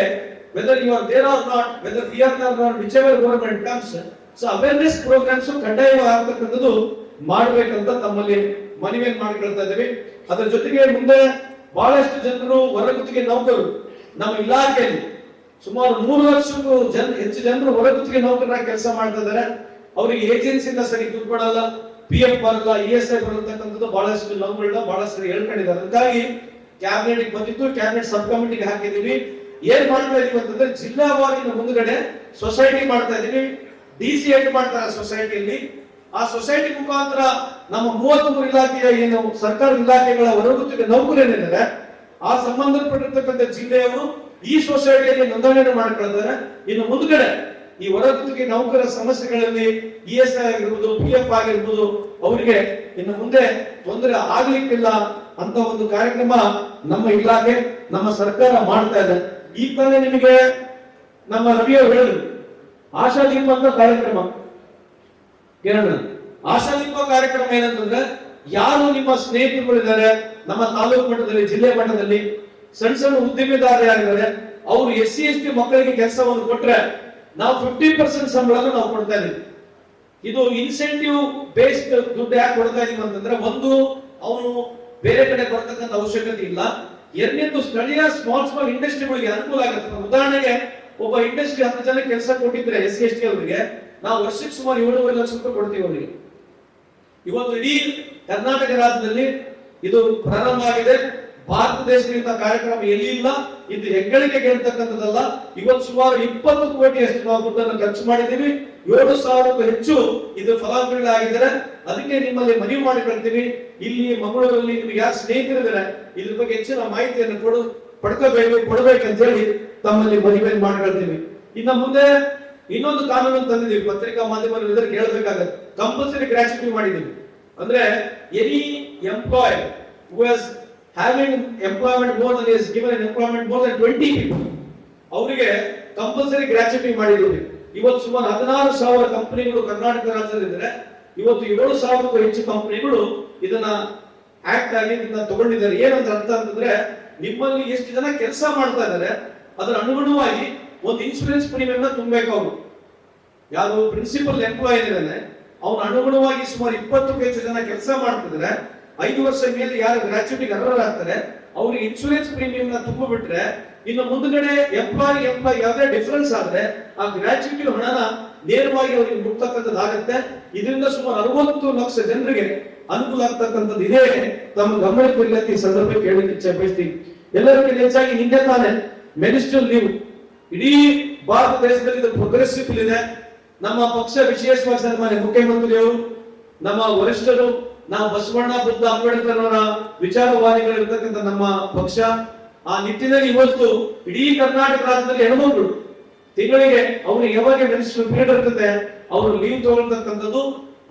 whether you are there or not, whether we are not, whichever government comes. So awareness programmes ಕಡ್ಡಾಯವಾಗಿ ಆಗ್ತಕ್ಕಂಥದ್ದು ಮಾಡ್ಬೇಕಂತ ತಮ್ಮಲ್ಲಿ ಮನವಿಯನ್ನು ಮಾಡಿಕೊಳ್ತಾ ಇದ್ದೀವಿ. ಅದರ ಜೊತೆಗೆ ಮುಂದೆ ಬಹಳಷ್ಟು ಜನರು ಹೊರಗುತ್ತಿಗೆ ನೌಕರರು ನಮ್ಮ ಇಲಾಖೆಯಲ್ಲಿ ಸುಮಾರು 3 ಲಕ್ಷಕ್ಕೂ ಹೆಚ್ಚು ಜನರು ಹೊರಗುತ್ತಿಗೆ ನೌಕರರಾಗಿ ಕೆಲಸ ಮಾಡ್ತಾ ಇದ್ದಾರೆ. ಅವರಿಗೆ ಏಜೆನ್ಸಿಯಿಂದ ಸರಿ ದುಡ್ಡು ಕೊಡಲ್ಲ, PF ಬರಲ್ಲ, ESI ಬರತಕ್ಕಂಥದ್ದು ಬಹಳಷ್ಟು ನೌಕರನ್ನ ಬಹಳಷ್ಟು ಸರಿ ಹೇಳ್ಕೊಂಡಿದ್ದಾರೆ. ಅದಕ್ಕಾಗಿ ಕ್ಯಾಬಿನೆಟ್ ಬಂದಿತ್ತು, ಕ್ಯಾಬಿನೆಟ್ ಸಬ್ ಕಮಿಟಿಗೆ ಹಾಕಿದೀವಿ. ಏನ್ ಮಾಡ್ತಾ ಇದೀವಿ ಅಂತಂದ್ರೆ ಜಿಲ್ಲಾವಾರಿನ ಮುಂದ್ಗಡೆ ಸೊಸೈಟಿ ಮಾಡ್ತಾ ಇದೀವಿ. ಡಿಸಿ ಹೆಡ್ ಮಾಡ್ತಾರೆ ಸೊಸೈಟಿಯಲ್ಲಿ. ಆ ಸೊಸೈಟಿ ಮುಖಾಂತರ ನಮ್ಮ 33 ಇಲಾಖೆಯ ಏನು ಸರ್ಕಾರಿ ಇಲಾಖೆಗಳ ಹೊರಗುತ್ತಿಗೆ ನೌಕರರೇನಿದ್ದಾರೆ ಆ ಸಂಬಂಧಪಟ್ಟಿರ್ತಕ್ಕಂಥ ಜಿಲ್ಲೆಯವರು ಈ ಸೊಸೈಟಿಯಲ್ಲಿ ನೋಂದಣಿಯನ್ನು ಮಾಡ್ಕೊಳ್ತಾರೆ. ಇನ್ನು ಮುಂದ್ಗಡೆ ಈ ಹೊರಗುತ್ತಿಗೆ ನೌಕರ ಸಮಸ್ಯೆಗಳಲ್ಲಿ ESI ಆಗಿರ್ಬೋದು, PF ಆಗಿರ್ಬೋದು, ಅವರಿಗೆ ಇನ್ನು ಮುಂದೆ ತೊಂದರೆ ಆಗ್ಲಿಕ್ಕಿಲ್ಲ ಅಂತ ಒಂದು ಕಾರ್ಯಕ್ರಮ ನಮ್ಮ ಇಲಾಖೆ, ನಮ್ಮ ಸರ್ಕಾರ ಮಾಡ್ತಾ ಇದೆ. ಈ ತಾನೇ ನಿಮಗೆ ನಮ್ಮ ರವಿಯವರು ಹೇಳಿದ್ರು, ಆಶಾದೀಪ ಅಂತ ಕಾರ್ಯಕ್ರಮ ಕೇಳೋಣ. ಆಶಾದೀಪ ಕಾರ್ಯಕ್ರಮ ಏನಂತಂದ್ರೆ, ಯಾರು ನಿಮ್ಮ ಸ್ನೇಹಿತರುಗಳಿದ್ದಾರೆ ನಮ್ಮ ತಾಲೂಕು ಮಟ್ಟದಲ್ಲಿ, ಜಿಲ್ಲೆ ಮಟ್ಟದಲ್ಲಿ ಸಣ್ಣ ಸಣ್ಣ ಉದ್ಯಮಿದಾರರಿದ್ದಾರೆ, ಅವರು SC ST ಮಕ್ಕಳಿಗೆ ಕೆಲಸವನ್ನು ಕೊಟ್ರೆ ನಾವು 50% ಸಂಬಳವನ್ನು ನಾವು ಕೊಡ್ತಾ ಇದೀವಿ. ಇದು ಇನ್ಸೆಂಟಿವ್ ಬೇಸ್ಡ್ ದುಡ್ಡು ಯಾಕೆ ಕೊಡ್ತಾ ಇದೀವಿ ಅಂತಂದ್ರೆ, ಒಂದು ಅವನು ಬೇರೆ ಕಡೆ ಬರ್ತಕ್ಕಂಥ ಅವಶ್ಯಕತೆ ಇಲ್ಲ. ಎರಡನೇದು ಸ್ಥಳೀಯ ಸ್ಮಾಲ್ ಇಂಡಸ್ಟ್ರಿಗಳಿಗೆ ಅನುಕೂಲ ಆಗುತ್ತೆ. ಉದಾಹರಣೆಗೆ ಒಬ್ಬ ಇಂಡಸ್ಟ್ರಿ 10 ಜನ ಕೆಲಸ ಕೊಟ್ಟಿದ್ರೆ SC ST ಅವರಿಗೆ ನಾವು ವರ್ಷಕ್ಕೆ ಸುಮಾರು 7.5 ಲಕ್ಷ ರೂಪಾಯಿ ಕೊಡ್ತೀವಿ ಅವರಿಗೆ. ಇವತ್ತು ಇಡೀ ಕರ್ನಾಟಕ ರಾಜ್ಯದಲ್ಲಿ ಇದು ಪ್ರಾರಂಭ ಆಗಿದೆ. ಭಾರತ ದೇಶದಿಂದ ಕಾರ್ಯಕ್ರಮ ಎಲ್ಲಿ ಇಲ್ಲ, ಇದು ಹೆಗ್ಗಳಿಕೆ ಗೆಲ್ತಕ್ಕಂಥದ್ದಲ್ಲ. ಇವತ್ತು ಸುಮಾರು 20 ಕೋಟಿಯಷ್ಟು ನಾವು ದುಡ್ಡನ್ನು ಖರ್ಚು ಮಾಡಿದ್ದೀವಿ. 7,000ಕ್ಕೂ ಹೆಚ್ಚು ಇದು ಫಲಾನುಭವಿಗಳಾಗಿದ್ದಾರೆ. ಅದಕ್ಕೆ ನಿಮ್ಮಲ್ಲಿ ಮನವಿ ಮಾಡಿಕೊಳ್ತೀವಿ, ಇಲ್ಲಿ ಮಂಗಳೂರಲ್ಲಿ ನಿಮಗೆ ಯಾರು ಸ್ನೇಹಿತರಿದ್ದಾರೆ ಇದ್ರ ಬಗ್ಗೆ ಹೆಚ್ಚಿನ ಮಾಹಿತಿಯನ್ನು ಕೊಡಬೇಕಂತ ಹೇಳಿ ತಮ್ಮಲ್ಲಿ ಮನವಿ ಮಾಡಿಕೊಳ್ತೀವಿ. ಇನ್ನು ಮುಂದೆ ಇನ್ನೊಂದು ಕಾನೂನು ತಂದಿದ್ದೀವಿ, ಪತ್ರಿಕಾ ಮಾಧ್ಯಮದಲ್ಲಿ ಇದನ್ನು ಕೇಳಬೇಕಾಗತ್ತೆ. ಕಂಪಲ್ಸರಿ ಗ್ರಾಚ್ಯುಟಿ ಮಾಡಿದ್ದೀವಿ. ಅಂದ್ರೆ any employee who has having employment more than is given an employment more than 20 people, ಅವರಿಗೆ ಕಂಪಲ್ಸರಿ ಗ್ರಾಚ್ಯುಟಿ ಮಾಡಿದ್ದೀವಿ. ಇವತ್ತು ಸುಮಾರು 16,000 ಕಂಪನಿಗಳು ಕರ್ನಾಟಕ ರಾಜ್ಯದಲ್ಲಿದ್ದಾರೆ. ಇವತ್ತು 7,000ಕ್ಕೂ ಹೆಚ್ಚು ಕಂಪನಿಗಳು ಇದನ್ನ ಆಕ್ಟ್ ಆಗಿ ಇದನ್ನ ತಗೊಂಡಿದ್ದಾರೆ. ಏನಂತ ಅರ್ಥ ಅಂತಂದ್ರೆ, ನಿಮ್ಮಲ್ಲಿ ಎಷ್ಟು ಜನ ಕೆಲಸ ಮಾಡ್ತಾ ಇದ್ದಾರೆ ಅದರ ಅನುಗುಣವಾಗಿ ಒಂದು ಇನ್ಶೂರೆನ್ಸ್ ಪ್ರೀಮಿಯಂ ತುಂಬಬೇಕು. ಅವರು ಯಾರು ಪ್ರಿನ್ಸಿಪಲ್ ಎಂಪ್ಲಾಯ್ ಇದ್ದಾನೆ ಅವನ ಅನುಗುಣವಾಗಿ ಸುಮಾರು 20ಕ್ಕೂ ಹೆಚ್ಚು ಜನ ಕೆಲಸ ಮಾಡ್ತಿದ್ದಾರೆ. 5 ವರ್ಷ ಮೇಲೆ ಯಾರು ಗ್ರಾಚ್ಯುಟಿಗೆ ಅರ್ಹರಾಗ್ತಾರೆ ಅವ್ರಿಗೆ ಇನ್ಶೂರೆನ್ಸ್ ಪ್ರೀಮಿಯಂ ತುಂಬಿಬಿಟ್ರೆ, ಇನ್ನು ಮುಂದ್ಗಡೆ ಎಂಪ್ಲಾಯ್ ಯಾವ್ದೇ ಡಿಫರೆನ್ಸ್ ಆದ್ರೆ ಆ ಗ್ರಾಚ್ಯುಟಿ ಹಣನ ನೇರವಾಗಿ ಅವರಿಗೆ ಮುಟ್ತಕ್ಕಂಥದ್ದಾಗತ್ತೆ. ಇದರಿಂದ ಸುಮಾರು 60 ಲಕ್ಷ ಜನರಿಗೆ ಅನುಕೂಲ ಆಗ್ತಕ್ಕಂಥದ್ದು ಇದೆ. ತಮ್ಮ ಗಮನಕ್ಕೆ ಈ ಸಂದರ್ಭಕ್ಕೆ ಹೇಳಲಿಕ್ಕೆ ಇಚ್ಛೆ ಬಯಸ್ತೀವಿ. ಎಲ್ಲರಿಗಿಂತ ಹೆಚ್ಚಾಗಿ ಹಿಂದೆ ತಾನೆ ಮೆಡಿಸ್ಟ್ರಲ್ ಲೀವ್ ಇಡೀ ಭಾರತ ದೇಶದಲ್ಲಿ ಇದು ಪ್ರೋಗ್ರೆಸಿವ್ ಇದೆ. ನಮ್ಮ ಪಕ್ಷ ವಿಶೇಷವಾಗಿ ಸನ್ಮಾನ್ಯ ಮುಖ್ಯಮಂತ್ರಿಯವರು, ನಮ್ಮ ವರಿಷ್ಠರು, ನಾವು ಬಸವಣ್ಣ, ಬುದ್ಧ, ಅಂಬೇಡ್ಕರ್ ಅವರ ವಿಚಾರವಾದಿಗಳಿರ್ತಕ್ಕಂಥ ನಮ್ಮ ಪಕ್ಷ ಆ ನಿಟ್ಟಿನಲ್ಲಿ ಇವತ್ತು ಇಡೀ ಕರ್ನಾಟಕ ರಾಜ್ಯದಲ್ಲಿ ಹೆಣ್ಮಕ್ಳು ತಿಂಗಳಿಗೆ ಅವ್ರಿಗೆ ಯಾವಾಗ ಮೆಡಿಸಿನ್ ಪೀರಿಯಡ್ ಇರ್ತದೆ ಅವರು ಲೀವ್ ತಗೊಳ್ತಕ್ಕಂಥದ್ದು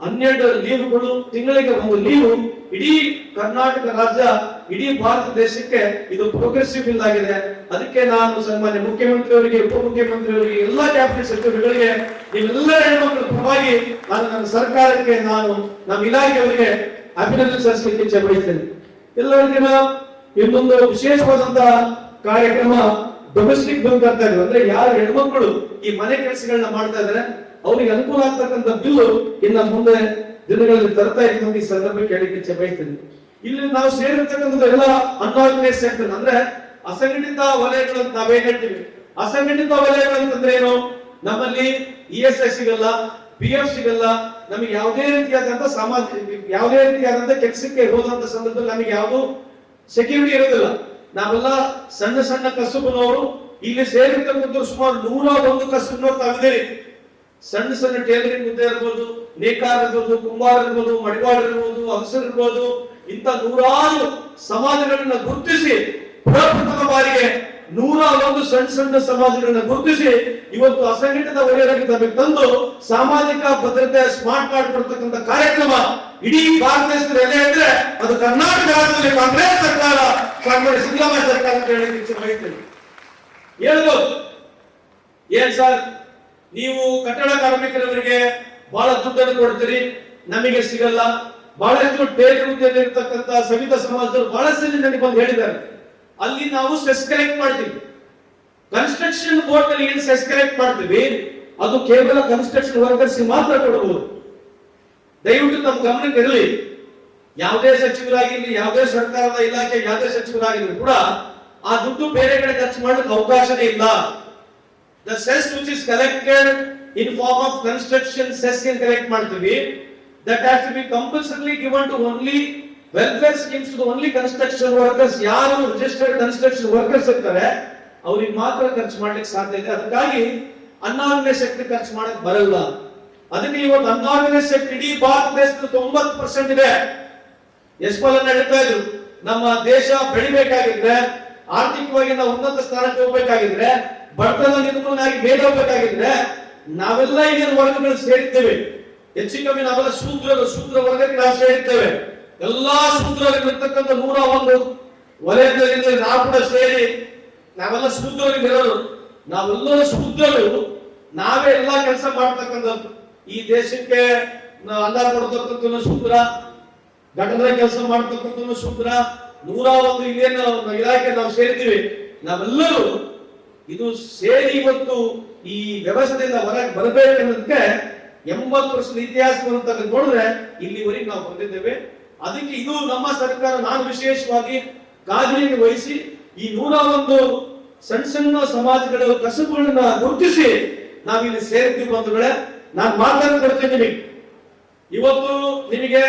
12 ಲೀವ್ಗಳು, ತಿಂಗಳಿಗೆ ಒಂದು ಲೀವ್. ಇಡೀ ಕರ್ನಾಟಕ ರಾಜ್ಯ, ಇಡೀ ಭಾರತ ದೇಶಕ್ಕೆ ಇದು ಪ್ರೋಗ್ರೆಸಿವ್ ಬಿಲ್ ಆಗಿದೆ. ಅದಕ್ಕೆ ನಾನು ಸನ್ಮಾನ್ಯ ಮುಖ್ಯಮಂತ್ರಿಯವರಿಗೆ, ಉಪಮುಖ್ಯಮಂತ್ರಿಯವರಿಗೆ, ಎಲ್ಲ ಕ್ಯಾಬಿನೆಟ್ ಸಚಿವರುಗಳಿಗೆ, ನೀವೆಲ್ಲ ಹೆಣ್ಮಕ್ಳ ಪರವಾಗಿ ನಾನು ನನ್ನ ಸರ್ಕಾರಕ್ಕೆ, ನಾನು ನಮ್ಮ ಇಲಾಖೆಯವರಿಗೆ ಅಭಿನಂದನೆ ಸಲ್ಲಿಸಲಿಕ್ಕೆ ಇಚ್ಛೆ ಬಯಸ್ತೇನೆ. ಎಲ್ಲರಿಗಿನ ಇನ್ನೊಂದು ವಿಶೇಷವಾದಂತಹ ಕಾರ್ಯಕ್ರಮ ಡೊಮೆಸ್ಟಿಕ್ ಬಿಲ್ ತರ್ತಾ ಇದ್ವಿ. ಅಂದ್ರೆ ಯಾರು ಹೆಣ್ಮಕ್ಳು ಈ ಮನೆ ಕೆಲಸಗಳನ್ನ ಮಾಡ್ತಾ ಇದ್ದಾರೆ ಅವ್ರಿಗೆ ಅನುಕೂಲ ಆಗ್ತಕ್ಕಂಥ ಬಿಲ್ಲು ಇನ್ನ ಮುಂದೆ ದಿನಗಳಲ್ಲಿ ತರ್ತಾ ಇದ್ದೀವಿ. ಈ ಸಂದರ್ಭಕ್ಕೆ ಹೇಳಿಕ್ಕೆ ಇಚ್ಛೆ ಬಯಸ್ತೇನೆ. ಇಲ್ಲಿ ನಾವು ಸೇರಿರ್ತಕ್ಕಂಥದ್ದು ಎಲ್ಲ ಅನ್ಆರ್ಗನೈಸ್ ಸೆಕ್ಟರ್, ಅಂದ್ರೆ ಅಸಂಘಟಿತ ವಲಯಗಳು ಅಂತ ನಾವೇ ಹೇಳ್ತೀವಿ. ಅಸಂಘಟಿತ ವಲಯಗಳಂತಂದ್ರೆ ಏನು? ನಮ್ಮಲ್ಲಿ ESI ಸಿಗಲ್ಲ, PF ಸಿಗಲ್ಲ, ನಮಗೆ ಯಾವುದೇ ರೀತಿಯಾದಂತ ಯಾವುದೇ ರೀತಿಯಾದಂತ ಕೆಲಸಕ್ಕೆ ಹೋದಂತ ಸಂದರ್ಭದಲ್ಲಿ ನಮಗೆ ಯಾವುದು ಸೆಕ್ಯೂರಿಟಿ ಇರೋದಿಲ್ಲ. ನಾವೆಲ್ಲ ಸಣ್ಣ ಸಣ್ಣ ಕಸುಬುನವರು ಇಲ್ಲಿ ಸೇರಿರ್ತಕ್ಕಂಥ ಸುಮಾರು 101 ಕಸುಬುನವರು ತಾವಿದ್ದೀರಿ. ಸಣ್ಣ ಸಣ್ಣ ಟೇಲರಿಂಗ್ ಹುದ್ದೆ ಇರ್ಬೋದು, ನೇಕಾರ ಇರ್ಬೋದು, ಕುಂಬಾರ ಇರ್ಬೋದು, ಮಡಿವಾಳ ಇರ್ಬೋದು, ಅಗಸರ್ ಇರ್ಬೋದು, ಇಂಥ 100 ಸಮಾಜಗಳನ್ನ ಗುರುತಿಸಿ ಪ್ರಪ್ರಥಮ ಬಾರಿಗೆ 101 ಸಣ್ಣ ಸಣ್ಣ ಸಮಾಜಗಳನ್ನ ಗುರುತಿಸಿ ಇವತ್ತು ಅಸಂಘಟಿತ ವಲಯಕ್ಕೆ ನಮಗೆ ತಂದು ಸಾಮಾಜಿಕ ಭದ್ರತೆ ಸ್ಮಾರ್ಟ್ ಕಾರ್ಡ್ ಕೊಡ್ತಕ್ಕಂಥ ಕಾರ್ಯಕ್ರಮ ಇಡೀ ಭಾರತ ದೇಶದಲ್ಲಿ ಎಲ್ಲಿ ಅಂದ್ರೆ ಅದು ಕರ್ನಾಟಕ ರಾಜ್ಯದಲ್ಲಿ ಕಾಂಗ್ರೆಸ್ ಸರ್ಕಾರ, ಕಾಂಗ್ರೆಸ್ ಸಿದ್ದರಾಮಯ್ಯ ಸರ್ಕಾರ ಅಂತ ಹೇಳಿ ಹೇಳ್ಬೋದು. ಏನ್ ಸರ್, ನೀವು ಕಟ್ಟಡ ಕಾರ್ಮಿಕರವರಿಗೆ ಬಹಳ ದುಡ್ಡನ್ನು ಕೊಡ್ತೀರಿ, ನಮಗೆ ಸಿಗಲ್ಲ. ಬಹಳಷ್ಟು ಟೇಲರ್ ಹುದ್ದೆಯಲ್ಲಿ ಇರ್ತಕ್ಕಂಥ ಸವಿತ ಸಮಾಜದವರು ಬಹಳಷ್ಟು ಜನ ನನಗೆ ಬಂದು ಹೇಳಿದ್ದಾರೆ, ಅಲ್ಲಿ ನಾವು ಸೆಸ್ ಕಲೆಕ್ಟ್ ಮಾಡ್ತೀವಿ. ಕನ್ಸ್ಟ್ರಕ್ಷನ್ ಬೋರ್ಡ್ ಅಲ್ಲಿ ಏನು ಸೆಸ್ ಕಲೆಕ್ಟ್ ಮಾಡ್ತೀವಿ ಅದು ಕೇವಲ ಕನ್ಸ್ಟ್ರಕ್ಷನ್ ವರ್ಕರ್ಸ್ ಮಾತ್ರ ಕೊಡಬಹುದು. ದಯವಿಟ್ಟು ತಮ್ಮ ಗಮನಕ್ಕೆ ಇರಲಿ. ಯಾವುದೇ ಸಚಿವರಾಗಿರ್ಲಿ, ಯಾವುದೇ ಸರ್ಕಾರದ ಇಲಾಖೆ ಯಾವುದೇ ಸಚಿವರಾಗಿರ್ಲಿ ಕೂಡ ಆ ದುಡ್ಡು ಬೇರೆ ಕಡೆ ಖರ್ಚು ಮಾಡಲಿಕ್ಕೆ ಅವಕಾಶನೇ ಇಲ್ಲ. The cess which is collected in form of construction cess can collect ಮಾಡ್ತೀವಿ, that has to be compulsorily given to only welfare schemes to only construction workers. ಯಾರು ರಿಜಿಸ್ಟರ್ಡ್ ಕನ್ಸ್ಟ್ರಕ್ಷನ್ ವರ್ಕರ್ಸ್ ಇರ್ತಾರೆ ಅವ್ರಿಗೆ ಮಾತ್ರ ಖರ್ಚು ಮಾಡ್ಲಿಕ್ಕೆ ಸಾಧ್ಯ ಇದೆ. ಅದಕ್ಕಾಗಿ ಅನ್ಆರ್ಗನೈಸ್ ಸೆಕ್ಟರ್ ಖರ್ಚು ಮಾಡಕ್ ಬರಲ್ಲ. ಅದಕ್ಕೆ ಇವತ್ತು ಅನ್ಆರ್ಗನೈಸ್ ಸೆಕ್ಟರ್ ಇಡೀ ಭಾರತ ದೇಶದ 90% ಇದೆ. ಯಶ್ಪಾಲ್ ನಡೀತಾ ಇದ್ರು ನಮ್ಮ ದೇಶ ಬೆಳಿಬೇಕಾಗಿದ್ರೆ, ಆರ್ಥಿಕವಾಗಿ ನಾವು ಉನ್ನತ ಸ್ಥಾನಕ್ಕೆ ಹೋಗ್ಬೇಕಾಗಿದ್ರೆ, ಬಡತನ ನಿರ್ಮೂಲನೆಯಾಗಿ ಮೇಲೆ ಹೋಗ್ಬೇಕಾಗಿದ್ರೆ ನಾವೆಲ್ಲ ಈಗಿನ ವರ್ಗಗಳು ಸೇರಿದ್ದೇವೆ. ಹೆಚ್ಚು ಕಮ್ಮಿ ನಾವೆಲ್ಲ ಶೂದ್ರ ವರ್ಗಕ್ಕೆ ನಾವು ಸೇರಿದ್ದೇವೆ. ಎಲ್ಲಾ ಶೂದ್ರರಿರ್ತಕ್ಕಂಥ 101 ವಲಯದಲ್ಲಿ ನಾವು ಕೂಡ ಸೇರಿ ನಾವೆಲ್ಲ ಶೂದ್ರರಿರೋರು. ನಾವೆಲ್ಲರೂ ಶೂದ್ರರು, ನಾವೇ ಎಲ್ಲಾ ಕೆಲಸ ಮಾಡ್ತಕ್ಕಂಥದ್ದು. ಈ ದೇಶಕ್ಕೆ ಅನ್ನ ಕೊಡ್ತಕ್ಕಂಥ ಶೂದ್ರ, ಘಟನೆ ಕೆಲಸ ಮಾಡ್ತಕ್ಕಂಥ ಶೂದ್ರ, 101 ಇದೇನು ಇಲಾಖೆ ನಾವು ಸೇರಿದ್ದೀವಿ. ನಾವೆಲ್ಲರೂ ಇದು ಸೇರಿ ಇವತ್ತು ಈ ವ್ಯವಸ್ಥೆಯಿಂದ ಹೊರಗೆ ಬರಬೇಕನ್ನೋದಕ್ಕೆ 80 ವರ್ಷದ ಇತಿಹಾಸವನ್ನು ತೆಗೆದು ನೋಡಿದ್ರೆ ಇಲ್ಲಿವರೆಗೆ ನಾವು ಬಂದಿದ್ದೇವೆ. ಅದಕ್ಕೆ ಇದು ನಮ್ಮ ಸರ್ಕಾರ, ನಾನು ವಿಶೇಷವಾಗಿ ಕಾಳಜಿಯನ್ನು ವಹಿಸಿ ಈ 101 ಸಣ್ಣ ಸಮಾಜಗಳ ಕಸುಬುಗಳನ್ನ ಗುರುತಿಸಿ ನಾವಿಲ್ಲಿ ಸೇರಿದ್ದೀವಿ ಬಂಧುಗಳೇ. ನಾನು ಮಾತಾಡ್ಕೊಡ್ತೀನಿ. ಇವತ್ತು ನಿಮಗೆ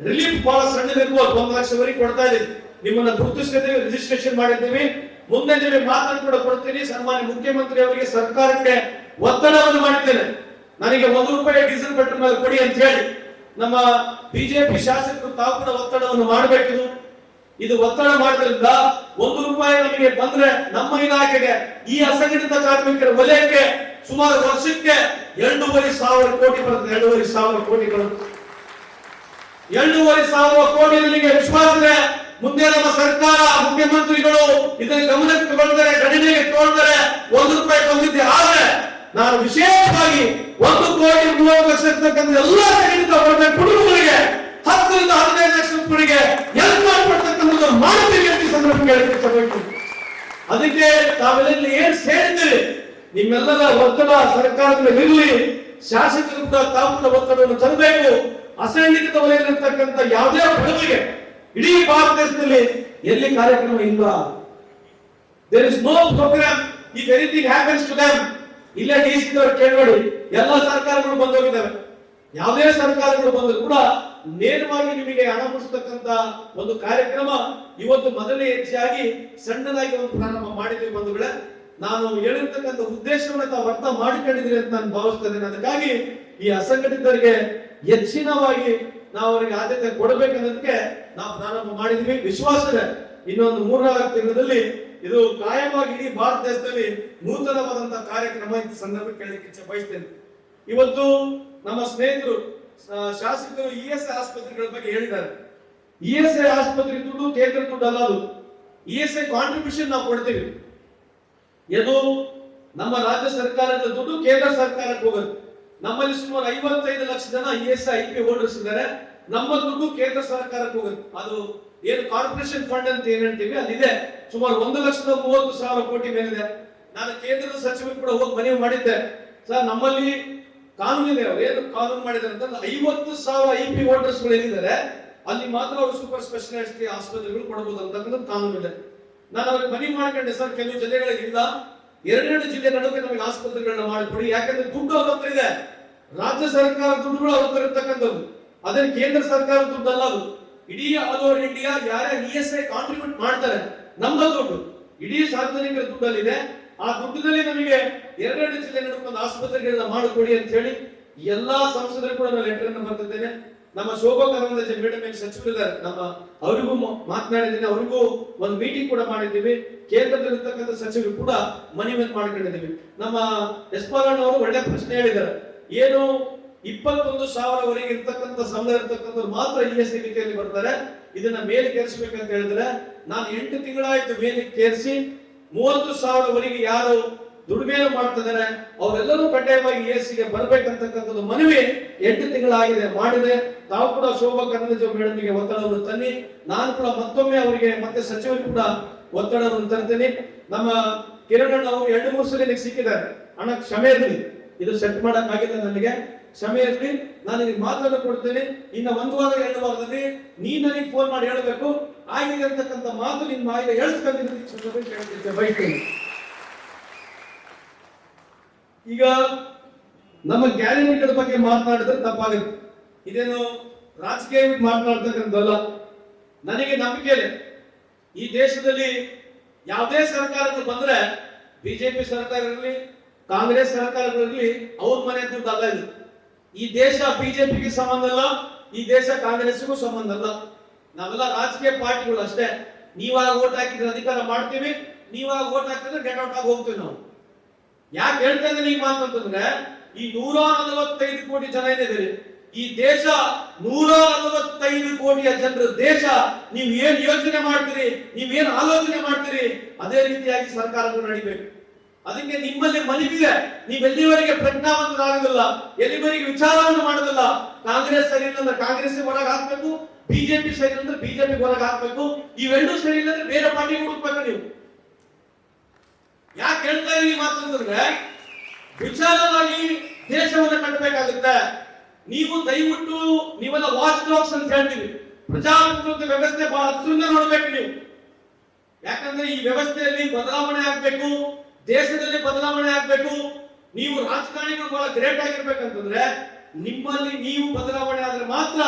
ರಿಲೀಫ್ ಬಹಳ ಸಣ್ಣದಿರ್ಬೋದು, 1 ಲಕ್ಷವರೆಗೆ ಕೊಡ್ತಾ ಇದ್ದೀವಿ. ನಿಮ್ಮನ್ನ ಗುರುತಿಸಿದ್ದೀವಿ, ರಿಜಿಸ್ಟ್ರೇಷನ್ ಮಾಡಿದ್ದೀವಿ. ಮುಂದೆ ನಿಮಗೆ ಮಾತಾಡ್ಕೊಡ ಕೊಡ್ತೀನಿ. ಸನ್ಮಾನ್ಯ ಮುಖ್ಯಮಂತ್ರಿ ಅವರಿಗೆ ಸರ್ಕಾರಕ್ಕೆ ಒತ್ತಡವನ್ನು ಮಾಡಿದ್ದೇನೆ. ನನಗೆ ₹1 ಡೀಸೆಲ್ ಪೆಟ್ರೋಲ್ ಮೇಲೆ ಕೊಡಿ ಅಂತ ಹೇಳಿ. ನಮ್ಮ ಬಿಜೆಪಿ ಶಾಸಕರು ತಾವು ಕೂಡ ಒತ್ತಡವನ್ನು ಮಾಡಬೇಕು. ಇದು ಒತ್ತಡ ಮಾಡೋದ್ರಿಂದ ₹1 ನಮಗೆ ಬಂದ್ರೆ ನಮ್ಮ ಇಲಾಖೆಗೆ, ಈ ಅಸಂಘಟಿತ ಕಾರ್ಮಿಕರ ವಲಯಕ್ಕೆ ಸುಮಾರು ವರ್ಷಕ್ಕೆ 2,500 ಕೋಟಿ ಬರುತ್ತೆ. 2,500 ಕೋಟಿಗಳು, 2,500 ಕೋಟಿ ನನಗೆ ವಿಶ್ವಾಸ ಇದೆ. ಮುಂದೆ ನಮ್ಮ ಸರ್ಕಾರ, ಮುಖ್ಯಮಂತ್ರಿಗಳು ಇದನ್ನು ಗಮನಕ್ಕೆ ತಗೊಳ್ತಾರೆ, ಗಣನೆಗೆ ತಗೊಳ್ತಾರೆ. ₹1 ಬಂದಿದ್ದೆ. ಆದ್ರೆ ನಾನು ವಿಶೇಷವಾಗಿ 1 ಕೋಟಿ 30 ಲಕ್ಷ ಇರ್ತಕ್ಕಂಥ ಎಲ್ಲ ಸಂಘಟಿತ ವರ್ಗದ ಕುಟುಂಬಗಳಿಗೆ 10 ರಿಂದ 15 ಲಕ್ಷ ರೂಪಾಯಿಗೆ ಹೆಲ್ಪ್ ಮಾಡ್ತಕ್ಕಂಥದ್ದು ಮಾಡ್ತೀವಿ ಅಂತ ಸಂದರ್ಭ ಕೇಳಬೇಕು. ಅದಕ್ಕೆ ತಾವೆಲ್ಲ ಏನ್ ಸೇರಿದ್ದೀರಿ, ನಿಮ್ಮೆಲ್ಲರ ಒತ್ತಡ ಸರ್ಕಾರದ ಮೇಲೆ ಇರಲಿ. ಶಾಸಕರು ಕೂಡ ತಾವು ಕೂಡ ಒತ್ತಡವನ್ನು ತರಬೇಕು. ಅಸಂಘಟಿತ ವಲಯದಲ್ಲಿರ್ತಕ್ಕಂಥ ಯಾವುದೇ ಬಡವರಿಗೆ ಇಡೀ ಭಾರತ ದೇಶದಲ್ಲಿ ಎಲ್ಲಿ ಕಾರ್ಯಕ್ರಮ ಇಲ್ಲ. There is no program if anything happens to them. ಇಲ್ಲೇ ಡಿಸಿ ಅವರು ಕೇಳಬೇಡಿ, ಎಲ್ಲ ಸರ್ಕಾರಗಳು ಬಂದೋಗಿದ್ದಾವೆ. ಯಾವುದೇ ಸರ್ಕಾರಗಳು ಬಂದರೂ ಕೂಡ ನೇರವಾಗಿ ನಿಮಗೆ ಹಣ ಮುಡಿಸ್ತಕ್ಕಂತ ಒಂದು ಕಾರ್ಯಕ್ರಮ ಇವತ್ತು ಮೊದಲನೇ ಹೆಜ್ಜೆಯಾಗಿ ಸಣ್ಣದಾಗಿ ಒಂದು ಪ್ರಾರಂಭ ಮಾಡಿದ್ದೀವಿ ಬಂಧುಗಳೇ. ನಾನು ಹೇಳಿರ್ತಕ್ಕಂಥ ಉದ್ದೇಶವನ್ನು ತಾವು ಅರ್ಥ ಮಾಡಿಕೊಂಡಿದ್ದೀರಿ ಅಂತ ನಾನು ಭಾವಿಸ್ತೇನೆ. ಅದಕ್ಕಾಗಿ ಈ ಅಸಂಘಟಿತರಿಗೆ ಹೆಚ್ಚಿನವಾಗಿ ನಾವು ಅವರಿಗೆ ಆದ್ಯತೆ ಕೊಡಬೇಕನ್ನೋದಕ್ಕೆ ನಾವು ಪ್ರಾರಂಭ ಮಾಡಿದ್ವಿ. ವಿಶ್ವಾಸ ಇದೆ ಇನ್ನೊಂದು 3-4 ತಿಂಗಳಲ್ಲಿ ಇದು ಕಾಯವಾಗಿ ಇಡೀ ಭಾರತ ದೇಶದಲ್ಲಿ ನೂತನವಾದಂತಹ ಕಾರ್ಯಕ್ರಮ ಈ ಸಂದರ್ಭ ಕೇಳಲಿಕ್ಕೆ ಇಚ್ಛೆ ಬಯಸ್ತೇನೆ. ಇವತ್ತು ನಮ್ಮ ಸ್ನೇಹಿತರು ಶಾಸಕರು ಇಎಸ್ಐ ಆಸ್ಪತ್ರೆಗಳ ಬಗ್ಗೆ ಹೇಳಿದ್ದಾರೆ. ಇಎಸ್ಐ ಆಸ್ಪತ್ರೆ ದುಡ್ಡು ಕೇಂದ್ರ ದುಡ್ಡು ಅಲ್ಲ, ಅದು ಇಎಸ್ಐ ಕಾಂಟ್ರಿಬ್ಯೂಷನ್ ನಾವು ಕೊಡ್ತೀವಿ. ಇದು ನಮ್ಮ ರಾಜ್ಯ ಸರ್ಕಾರದ ದುಡ್ಡು ಕೇಂದ್ರ ಸರ್ಕಾರಕ್ಕೆ ಹೋಗುತ್ತೆ. ನಮ್ಮಲ್ಲಿ ಸುಮಾರು 55 ಲಕ್ಷ ಜನ ಇಎಸ್ಐ IP ಹೋಲ್ಡರ್ಸ್ ಇದ್ದಾರೆ. ನಮ್ಮ ದುಡ್ಡು ಕೇಂದ್ರ ಸರ್ಕಾರಕ್ಕೆ ಹೋಗುತ್ತೆ. ಅದು ಏನು ಕಾರ್ಪೊರೇಷನ್ ಫಂಡ್ ಅಂತ ಏನ್ ಹೇಳ್ತೀವಿ ಅಲ್ಲಿದೆ. ಸುಮಾರು 1,30,000 ಕೋಟಿ ಮೇಲಿದೆ. ನಾನು ಕೇಂದ್ರದ ಸಚಿವರು ಕೂಡ ಹೋಗಿ ಮನವಿ ಮಾಡಿದ್ದೆ. ಸರ್, ನಮ್ಮಲ್ಲಿ ಕಾನೂನಿದೆ, ಅವ್ರು ಏನು ಕಾನೂನು ಮಾಡಿದ್ದಾರೆ ಅಂತಂದ್ರೆ 50,000 IP ಹೋಲ್ಡರ್ಸ್ ಗಳು ಏನಿದ್ದಾರೆ ಅಲ್ಲಿ ಮಾತ್ರ ಅವರು ಸೂಪರ್ ಸ್ಪೆಷಲಿಸ್ಟ್ ಆಸ್ಪತ್ರೆಗಳು ಕೊಡಬಹುದು ಅಂತಕ್ಕಂಥ ಕಾನೂನು ಇದೆ. ನಾನು ಅವ್ರಿಗೆ ಮನವಿ ಮಾಡ್ಕೊಂಡೆ, ಸರ್ ಕೆಲವು ಜಿಲ್ಲೆಗಳಿಗೆ ಇಲ್ಲ, 2 ಜಿಲ್ಲೆ ನಡುವೆ ನಮಗೆ ಆಸ್ಪತ್ರೆಗಳನ್ನ ಮಾಡಿಕೊಡಿ. ಯಾಕಂದ್ರೆ ದುಡ್ಡು ಅವ್ರ ಹತ್ರ ಇದೆ, ರಾಜ್ಯ ಸರ್ಕಾರ ದುಡ್ಡುಗಳು ಅವ್ರ ಹತ್ರ ಇರ್ತಕ್ಕಂಥದ್ದು, ಅದೇ ಕೇಂದ್ರ ಸರ್ಕಾರ ದುಡ್ಡು ಅಲ್ಲ. ಅದು ಇಡೀ ಆಲ್ ಓವರ್ ಇಂಡಿಯಾ ಯಾರ್ಯಾರು ಇಎಸ್ಐ ಕಾಂಟ್ರಿಬ್ಯೂಟ್ ಮಾಡ್ತಾರೆ ನಮ್ಮ ದುಡ್ಡು ಇಡೀ ಸಾರ್ವಜನಿಕರ ದುಡ್ಡಲ್ಲಿದೆ. ಆ ದುಡ್ಡಿನಲ್ಲಿ ನಮಗೆ 2 ಜಿಲ್ಲೆ ನಡುವೆ ಒಂದು ಆಸ್ಪತ್ರೆಗಳನ್ನ ಮಾಡಿಕೊಡಿ ಅಂತ ಹೇಳಿ ಎಲ್ಲಾ ಸಂಸದರು ಕೂಡ ನಾನು ಲೆಟರ್ ಅನ್ನು ಬರ್ತಿದ್ದೇನೆ. ನಮ್ಮ ಶೋಭಾ ಕರಂದ್ಲಾಜೆ ಮೇಡಮ್ ಏನು ಸಚಿವರಿದ್ದಾರೆ, ನಮ್ಮ ಅವರಿಗೂ ಮಾತನಾಡಿದ್ದೀನಿ, ಅವರಿಗೂ ಒಂದು ಮೀಟಿಂಗ್ ಕೂಡ ಮಾಡಿದ್ದೀವಿ. ಕೇಂದ್ರದಲ್ಲಿರ್ತಕ್ಕಂಥ ಸಚಿವರು ಕೂಡ ಮನವಿಯನ್ನು ಮಾಡ್ಕೊಂಡಿದ್ದೀವಿ. ನಮ್ಮ ಯಶ್ಪಾಲಣ್ಣ ಅವರು ಒಳ್ಳೆ ಪ್ರಶ್ನೆ ಹೇಳಿದ್ದಾರೆ. ಏನು 21,000 ಇರ್ತಕ್ಕಂಥ ಸಂಬಳ ಇರ್ತಕ್ಕಂಥವ್ರು ಮಾತ್ರ ಇಎಸ್ಐ ಮಿತಿಯಲ್ಲಿ ಬರ್ತಾರೆ, ಇದನ್ನ ಮೇಲೆ ಕೇರಿಸಬೇಕಂತ ಹೇಳಿದ್ರೆ ನಾನು 8 ತಿಂಗಳಾಯ್ತು ಮೇಲೆ ಕೇರಿಸಿ 30,000 ಯಾರು ದುಡಿಮೆಯನ್ನು ಮಾಡ್ತಿದ್ದಾರೆ ಅವರೆಲ್ಲರೂ ಕಡ್ಡಾಯವಾಗಿ ಇಎಸ್ಐಗೆ ಬರ್ಬೇಕಂತಕ್ಕಂಥದ್ದು ಮನವಿ 8 ತಿಂಗಳಾಗಿದೆ ಮಾಡಿದೆ. ತಾವು ಕೂಡ ಶೋಭಾ ಕರಂದ್ಲಾಜೆ ಮೇಡಮ್ಗೆ ಒತ್ತಡವನ್ನು ತನ್ನಿ, ನಾನು ಕೂಡ ಮತ್ತೊಮ್ಮೆ ಅವರಿಗೆ ಮತ್ತೆ ಸಚಿವರಿಗೆ ಕೂಡ ಒತ್ತಡವನ್ನು ತರ್ತೇನೆ. ನಮ್ಮ ಕಿರಣ್ ಅವರು 2-3 ಸಲ ಸಿಕ್ಕಿದ್ದಾರೆ. ಅಣ್ಣ ಕ್ಷಮೆ ಇರಲಿ, ಇದು ಸೆಟ್ ಮಾಡಕ್ ಆಗಿಲ್ಲ, ನನಗೆ ಕ್ಷಮೆ ಇರಲಿ, ನಾನು ನಿನಗೆ ಮಾತನ್ನು ಕೊಡ್ತೇನೆ. ಇನ್ನ 1 ವಾರ 2 ವಾರದಲ್ಲಿ ನೀನ್ ನನಗೆ ಫೋನ್ ಮಾಡಿ ಹೇಳಬೇಕು ಆಗಿದೆ ಅಂತಕ್ಕಂಥ ಮಾತು ನಿಮ್ಮ ಮಾಯಿಗೆ ಹೇಳ್ಸ್ಕೊಂಡಿದ್ದೀನಿ ಬಯಸ್ತೇನೆ. ಈಗ ನಮ್ಮ ಗ್ಯಾರಂಟಿಗಳ ಬಗ್ಗೆ ಮಾತನಾಡಿದ್ರೆ ತಪ್ಪಾಗುತ್ತೆ. ಇದೇನು ರಾಜಕೀಯ ಮಾತನಾಡ್ತಕ್ಕಂಥದ್ದಲ್ಲ. ನನಗೆ ನಂಬಿಕೆ ಇದೆ, ಈ ದೇಶದಲ್ಲಿ ಯಾವುದೇ ಸರ್ಕಾರಗಳು ಬಂದ್ರೆ ಬಿಜೆಪಿ ಸರ್ಕಾರ ಇರಲಿ ಕಾಂಗ್ರೆಸ್ ಸರ್ಕಾರಗಳಿರಲಿ ಅವ್ರ ಮನೆ ದುಡ್ಡು ಅಲ್ಲ ಇದು. ಈ ದೇಶ ಬಿಜೆಪಿಗೆ ಸಂಬಂಧ ಅಲ್ಲ, ಈ ದೇಶ ಕಾಂಗ್ರೆಸ್ಗೂ ಸಂಬಂಧ ಅಲ್ಲ. ನಾವೆಲ್ಲ ರಾಜಕೀಯ ಪಾರ್ಟಿಗಳು ಅಷ್ಟೇ. ನೀವಾಗ ಓಟ್ ಹಾಕಿದ್ರೆ ಅಧಿಕಾರ ಮಾಡ್ತೀವಿ, ನೀವಾಗ ಓಟ್ ಹಾಕಿದ್ರೆ ಗೆಟ್ ಔಟ್ ಆಗಿ ಹೋಗ್ತೀವಿ ನಾವು. ಯಾಕೆ ಹೇಳ್ತಾ ಇದ್ದೀನಿ ಈ ಮಾತು ಅಂತಂದ್ರೆ, ಈ 145 ಕೋಟಿ ಜನ ಏನಿದೆ ಈ ದೇಶ, 145 ಕೋಟಿಯ ಜನರ ದೇಶ. ನೀವು ಏನ್ ಯೋಚನೆ ಮಾಡ್ತೀರಿ, ನೀವೇನ್ ಆಲೋಚನೆ ಮಾಡ್ತೀರಿ, ಅದೇ ರೀತಿಯಾಗಿ ಸರ್ಕಾರಗಳು ನಡಿಬೇಕು. ಅದಕ್ಕೆ ನಿಮ್ಮಲ್ಲಿ ಮನವಿದೆ, ನೀವೆಲ್ಲಿವರೆಗೆ ಪ್ರಜ್ಞಾವಂತರಾಗೋದಿಲ್ಲ, ಎಲ್ಲಿವರೆಗೆ ವಿಚಾರವನ್ನು ಮಾಡೋದಿಲ್ಲ. ಕಾಂಗ್ರೆಸ್ ಸರಿ ಇಲ್ಲ ಅಂದ್ರೆ ಕಾಂಗ್ರೆಸ್ ಹೊರಗೆ ಹಾಕ್ಬೇಕು, ಬಿಜೆಪಿ ಸರಿ ಅಂದ್ರೆ ಬಿಜೆಪಿ ಹೊರಗೆ ಹಾಕ್ಬೇಕು. ಇವೆರಡೂ ಸರಿ ಇಲ್ಲ ಅಂದ್ರೆ ಬೇರೆ ಪಾರ್ಟಿ ಹುಡುಕ್ಬೇಕು ನೀವು. ಯಾಕೆ ಹೇಳ್ತಾ ಇದೀನಿ ಮಾತಂದ್ರೆ, ವಿಚಾರವಾಗಿ ದೇಶವನ್ನು ಕಟ್ಟಬೇಕಾಗುತ್ತೆ. ನೀವು ದಯವಿಟ್ಟು ನೀವೆಲ್ಲ ವಾಚ್ ಡಾಗ್ಸ್ ಅಂತ ಹೇಳ್ತೀವಿ, ಪ್ರಜಾಪ್ರಭುತ್ವ ವ್ಯವಸ್ಥೆ ಬಹಳ ಹತ್ತಿರದಿಂದ ನೋಡ್ಬೇಕು ನೀವು. ಯಾಕಂದ್ರೆ ಈ ವ್ಯವಸ್ಥೆಯಲ್ಲಿ ಬದಲಾವಣೆ ಆಗ್ಬೇಕು, ದೇಶದಲ್ಲಿ ಬದಲಾವಣೆ ಆಗ್ಬೇಕು. ನೀವು ರಾಜಕಾರಣಿಗಳು ಬಹಳ ಗ್ರೇಟ್ ಆಗಿರ್ಬೇಕಂತಂದ್ರೆ ನಿಮ್ಮಲ್ಲಿ ನೀವು ಬದಲಾವಣೆ ಆದ್ರೆ ಮಾತ್ರ